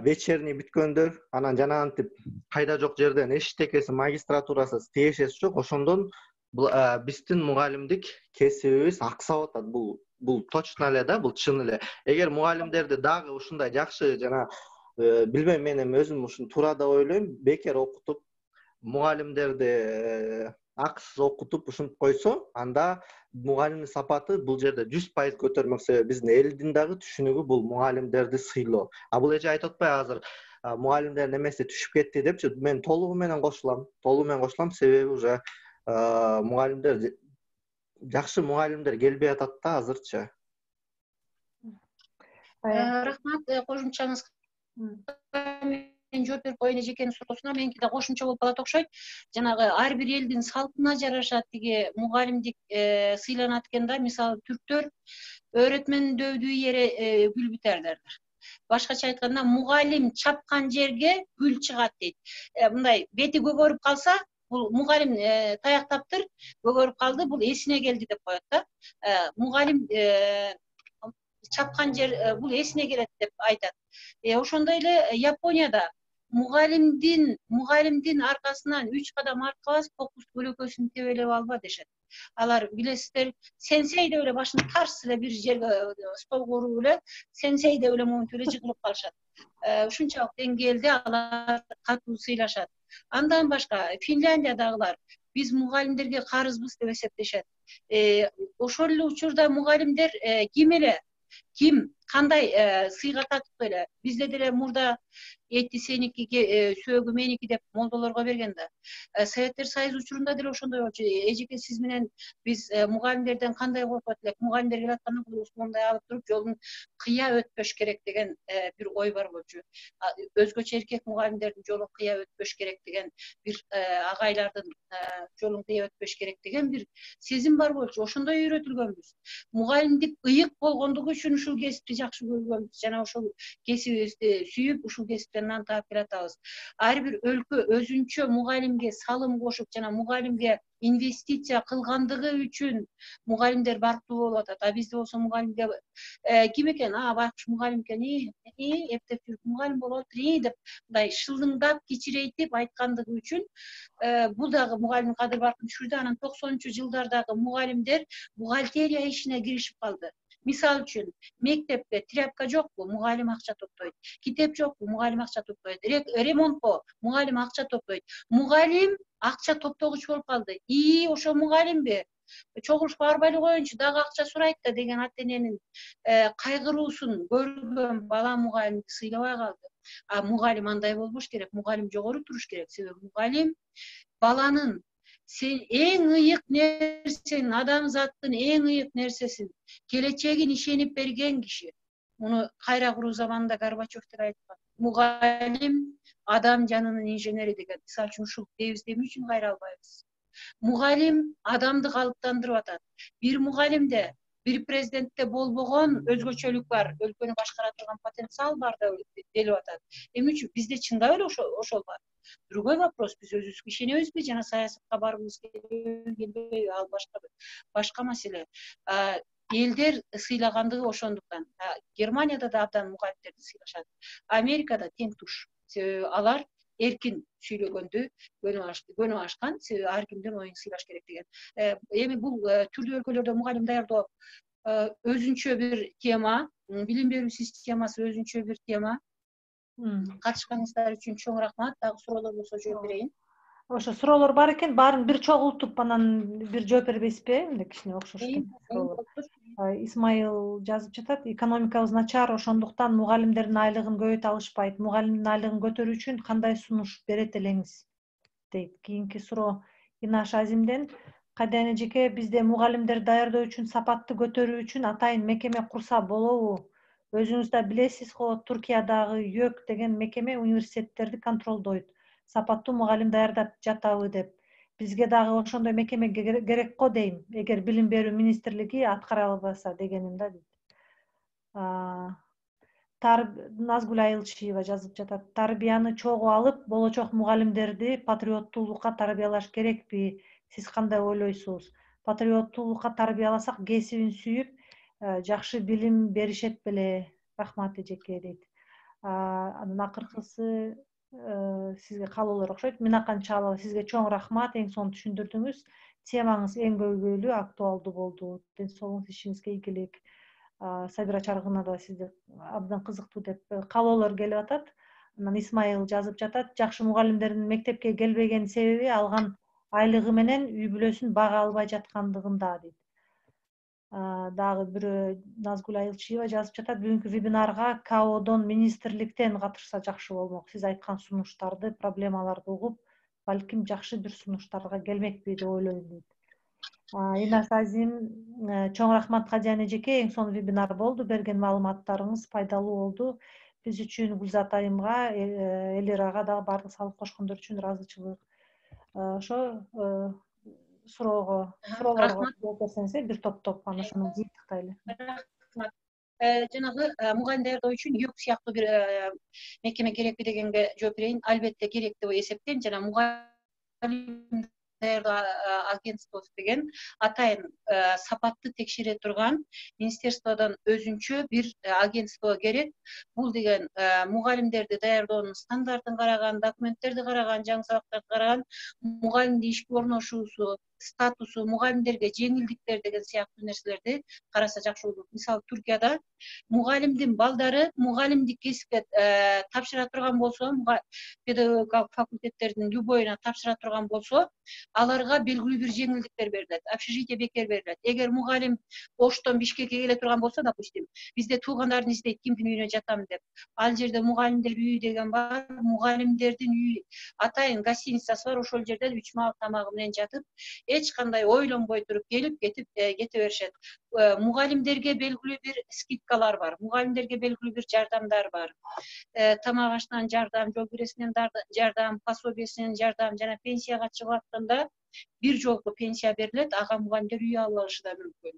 H: вечерний бүткөндөр, анан жанагынтип кайда жок жерден эшиктекеси, магистратурасы, тиешеси жок. Ошондон биздин мугалимдик кесибибиз аксап атат. Бул точно эле да, бул чын эле. Эгер мугалимдерди дагы ушундай жакшы жана билбейм, мен эми өзүм ушуну туура деп ойлойм, бекер окутуп, мугалимдерди акысыз окутуп ушинтип койсо, анда мугалимдин сапаты бул жерде 100% көтөрмөк. Себеби биздин элдин дагы түшүнүгү бул мугалимдерди сыйлоо. А бул эже айтып атпайбы азыр мугалимдердин эмеси түшүп кетти депчи? Мен толугу менен кошулам. Себеби уже мугалимдер, жакшы мугалимдер келбей атат да азырчы.
B: Рахмат кошумчаңызга. Мен жооп берип коеюн эжекенин суроосуна. Меники да кошумча болуп калат окшойт. Жанагы ар бир элдин салтына жараша тиги мугалимдик сыйланат экен да. Мисалы түрктөр өөрөтмөнүн дөвдүү йери гүл битер. Башкача айтканда, мугалим чапкан жерге гүл чыгат дейт. Мындай бети көгөрүп калса, бул мугалим таяктаптыр, көгөрүп калды, бул эсине келди деп коет да. Мугалим чапкан жер бул эсине келет деп айтат. Ошондой эле Японияда мугалимдин аркасынан 3 кадам артка бас, кокус көлөкөсүн тебелеп алба дешет. Алар билесиздер, сенсей деп эле башын тарс эле бир жерге столго уруп эле, сенсей деп эле момунтип эле жыгылып калышат. Ушунчалык деңгээлде алар катуу сыйлашат. Андан башка Финляндиядагылар биз мугалимдерге карызбыз деп эсептешет. Ошол эле учурда мугалимдер ким кандай сыйга татыктуу эле. Бизде деле мурда эти сеники, сөөгү меники деп молдолорго берген да. Советтер Союзу учурунда деле ошондой болчу. Эжеке сиз менен биз мугалимдерден кандай коркот элек? Мугалимдер келатканда колубузду алып туруп, жолун кыя өтпөш керек деген бир ой бар болчу. Өзгөчө эркек мугалимдердин жолун кыя өтпөш керек деген, бир агайлардын жолун кыя өтпөш керек деген бир сезим бар болчу. Ошондой үйрөтүлгөнбүз. Мугалимдик ыйык болгондугу үчүн ушул кесипти жакшы көргөнбүз. Жана ошол кесибибизди сүйүп, ушул кесиптен нан таап келатабыз. Ар бир өлкө өзүнчө мугалимге салым кошуп, жана мугалимге инвестиция кылгандыгы үчүн мугалимдер барктуу болуп атат. А бизде болсо мугалимге ким экен? Байкуш мугалим экен, эптеп жүрүп мугалим болуп отур деп мындай шылдыңдап кичирейтип айткандыгы үчүн бул дагы мугалимдин кадыр баркын түшүрдү. Анан 90-жылдардагы мугалимдер бухгалтерия ишине киришип калды. Мисал үчүн мектепте тряпка жокпу, мугалим акча топтойт. Китеп жокпу, мугалим акча топтойт. Ремонтко мугалим акча топтойт. Мугалим акча топтогуч болуп калды. Ошо мугалимби? Чогулушка барбай эле коеюнчу, дагы акча сурайт да деген ата эненин кайгыруусун көргөн бала мугалимди сыйлабай калды. А мугалим андай болбош керек, мугалим жогору туруш керек. Себеби мугалим баланын сен эң ыйык нерсенин, адамзаттын эң ыйык нерсесин, келечегин ишенип берген киши. Муну кайра куруу заманында Горбачев деле айткан. Мугалим адам жанынын инженери деген. Мисалы үчүн ушул дейбиз, эмне үчүн кайра албайбыз? Мугалим адамды калыптандырып атат. Бир мугалимде, бир президентте болбогон өзгөчөлүк бар, өлкөнү башкара турган потенциал бар деп делип атат. Эмне үчүн бизде чындап эле ошол бар? Другой вопрос, биз өзүбүзгө ишенебизби жана саясатка баргыбыз келбейби, ал башка маселе. Элдер сыйлагандыгы ошондуктан. Германияда да абдан мугалимдерди сыйлашат. Америкада тең туш. Себеби алар эркин сүйлөгөндү көнүп ашкан, себеби ар кимдин оюн сыйлаш керек деген. Эми бул түрдүү өлкөлөрдө мугалим даярдоо өзүнчө бир тема, билим берүү системасы өзүнчө бир тема. Катышканыңыздар үчүн чоң рахмат. Дагы суроолор болсо жооп берейин.
A: Ошо суроолор бар экен, баарын бир чогултуп анан бир жооп бербейсизби? Мындай кичине окшош суроолор. Исмаил жазып жатат, экономикабыз начар, ошондуктан мугалимдердин айлыгын көбөйтө алышпайт. Мугалимдин айлыгын көтөрүү үчүн кандай сунуш берет элеңиз? Дейт. Кийинки суроо Инаш Азимден. Каден эжеке, бизде мугалимдерди даярдоо үчүн, сапатты көтөрүү үчүн атайын мекеме курса болобу? Өзүңүз да билесиз го, Туркиядагы ЙÖK деген мекеме университеттерди контролдойт. Сапаттуу мугалим даярдап жатабы деп. Бизге дагы ошондой мекеме керек го дейм, эгер билим берүү министрлиги аткара албаса дегеним да дейт. Назгүл Айылчиева жазып жатат. Тарбияны чогуу алып, болочок мугалимдерди патриоттуулукка тарбиялаш керекпи? Сиз кандай ойлойсуз? Патриоттуулукка тарбияласак кесибин сүйүп, жакшы билим беришет беле? Рахмат эжеке дейт. Анан акыркысы сизге каалоолор окшойт. Минакан Чалова, сизге чоң рахмат, эң сонун түшүндүрдүңүз. Темаңыз эң көйгөйлүү, актуалдуу болду. Ден соолугуңуз, ишиңизге ийгилик. Сабира Чаргына да сизде абдан кызыктуу деп каалоолор келип атат. Анан Исмаил жазып жатат, жакшы мугалимдердин мектепке келбеген себеби алган айлыгы менен үй бүлөсүн бага албай жаткандыгында дейт. Дагы бирөө Назгүл Айылчиева жазып жатат, бүгүнкү вебинарга КАОдон, министрликтен катышса жакшы болмок. Сиз айткан сунуштарды, проблемаларды угуп, балким жакшы бир сунуштарга келмекпи деп ойлойм дейт. Инаш Азим, чоң рахмат Кадиян эжеке, эң сонун вебинар болду. Берген маалыматтарыңыз пайдалуу болду. Биз үчүн Гүлзат айымга, Элирага дагы баардык салып кошкондор үчүн ыраазычылык. Ошо суроолорго жооп берсеңиз, бир топтоп анан ошону жыйынтыктайлы.
B: Рахмат. Жанагы мугалим даярдоо үчүн ЙÖK сыяктуу бир мекеме керекпи дегенге жооп берейин. Албетте керек деп эсептейм. Жана мугалим даярдоо агентствосу деген атайын сапатты текшере турган министерстводон өзүнчө бир агентство керек. Бул деген мугалимдерди даярдоонун стандартын караган, документтерди караган, жаңы сабактарды караган, мугалимдин ишке орношуусу, статусу, мугалимдерге жеңилдиктер деген сыяктуу нерселерди караса жакшы болот. Мисалы Туркияда мугалимдин балдары мугалимдик кесипке тапшыра турган болсо, педагогикалык факультеттердин любойуна тапшыра турган болсо, аларга белгилүү бир жеңилдиктер берилет, общежитие бекер берилет. Эгер мугалим Оштон Бишкекке келе турган болсо, допустим, бизде туугандарын издейт, кимдин үйүнө жатам деп. Ал жерде мугалимдер үйү деген бар, мугалимдердин үйү, атайын гостиницасы бар, ошол жерде 3 маал тамагы менен жатып, эч кандай ойлонбой туруп келип кете беришет. Мугалимдерге белгилүү бир скидкалар бар, мугалимдерге белгилүү бир жардамдар бар. Тамак ашынан жардам, жол киресинен жардам, пособиесинен жардам, жана пенсияга чыгып атканда бир жолку пенсия берилет, ага мугалимдер үй алып алышы да мүмкүн.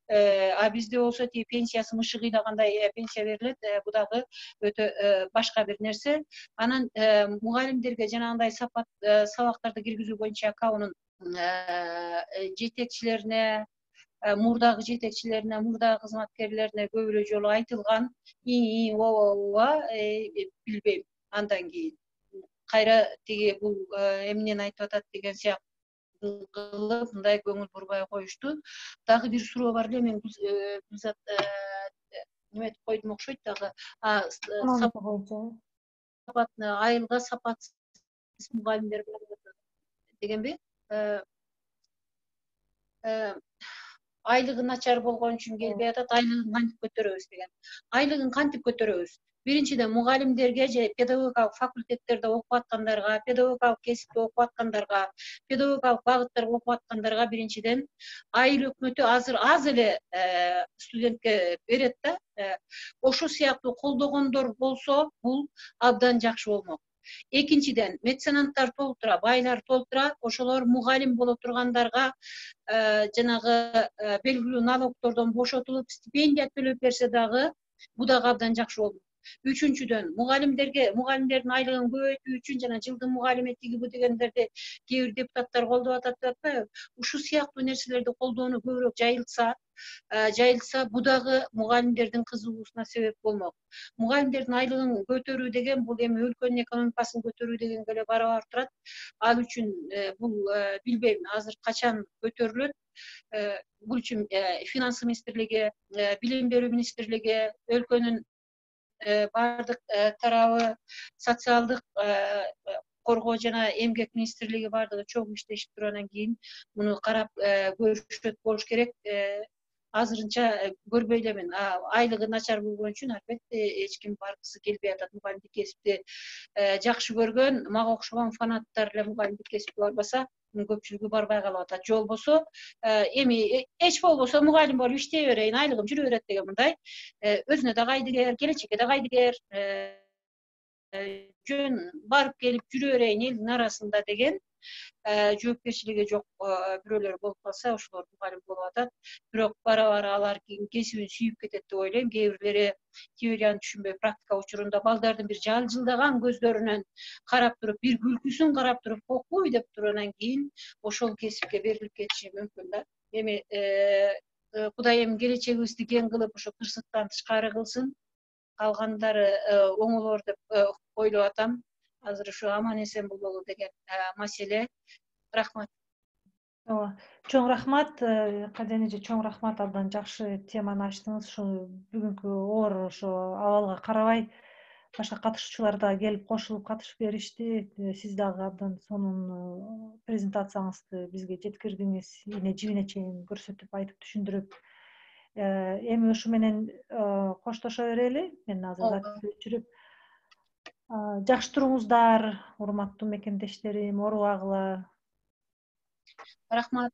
B: А бизде болсо пенсиясы мышы кыйнагандай пенсия берилет, бу дагы өтө башка бир нерсе. Анан мугалимдерге жанагындай сабактарды киргизүү боюнча КАОнун жетекчилерине, мурдагы жетекчилерине, мурдагы кызматкерлерине көп эле жолу айтылган ооба билбейм. Андан кийин кайра тиги бул эмнени айтып атат деген сыяктуу кылып мындай көңүл бурбай коюшту. Дагы бир суроо бар эле, мен Гүлзат неметип койдум окшойт дагы. Айылга сапатсыз мугалимдер дегенби? Айлыгы начар болгон үчүн келбей атат, айлыгын кантип көтөрөбүз деген. Айлыгын кантип көтөрөбүз? Биринчиден мугалимдерге же педагогикалык факультеттерде окуп аткандарга, педагогикалык кесипте окуп аткандарга, педагогикалык багыттарда окуп аткандарга биринчиден айыл өкмөтү азыр аз эле студентке берет да. Ошол сыяктуу колдогондор болсо, бул абдан жакшы болмок. Экинчиден, меценаттар толтура, байлар толтура, ошолор мугалим боло тургандарга жанагы белгилүү налогтордон бошотулуп, стипендия төлөп берсе дагы, бу дагы абдан жакшы болмок. Үчүнчүдөн, мугалимдердин айлыгын көбөйтүү үчүн жана жылдын мугалими тиги бу дегендерди кээ бир депутаттар колдоп атат деп атпайбы? Ушул сыяктуу нерселерди колдоону көбүрөөк жайылса, бу дагы мугалимдердин кызыгуусуна себеп болмок. Мугалимдердин айлыгын көтөрүү деген бул эми өлкөнүн экономикасын көтөрүү дегенге эле барабар турат. Ал үчүн бул билбейм, азыр качан көтөрүлөт. Бул үчүн финанс министрлиги, билим берүү министрлиги, өлкөнүн бардык тарабы, социалдык коргоо жана эмгек министрлиги бардыгы чогуу иштешип тургандан кийин муну карап көрүшөт болуш керек. Азырынча көрбөй элемин. Айлыгы начар болгон үчүн албетте эч ким баргысы келбей атат. Мугалимдик кесипти жакшы көргөн, мага окшогон фанаттар эле мугалимдик кесипке барбаса, көпчүлүгү барбай калып атат. Же болбосо эми эч болбосо мугалим болуп иштей берейин, айлыгым жүрө берет деген мындай өзүнө да кайдыгер, келечекке да кайдыгер, жөн барып келип жүрө берейин элдин арасында деген жоопкерчилиги жок бирөөлөр болуп калса, ошолор мугалим болуп атат. Бирок бара алар кесибин сүйүп кетет деп ойлойм. Кээ бирлери теорияны түшүнбөй, практика учурунда балдардын бир жалжылдаган көздөрүнөн карап туруп, бир күлкүсүн карап туруп, окуй деп тургандан кийин ошол кесипке берилип кетиши мүмкүн да. Эми Кудайым келечегибизди кең кылып, ошо кырсыктан тышкары кылсын. Калгандары оңолор деп ойлоп атам. Азыр ушу аман эсен бололу деген маселе. Рахмат.
A: Ооба, чоң рахмат. Каден эже, чоң рахмат, абдан жакшы теманы ачтыңыз. Ушу бүгүнкү оор ошо абалга карабай башка катышуучулар да келип кошулуп катышып беришти. Сиз дагы абдан сонун презентацияңызды бизге жеткирдиңиз, ийне жибине чейин көрсөтүп, айтып, түшүндүрүп. Эми ушу менен коштошо берели. Мен азыр записти өчүрүп. Жакшы туруңуздар, урматтуу мекендештерим, оорубагыла.
B: Рахмат.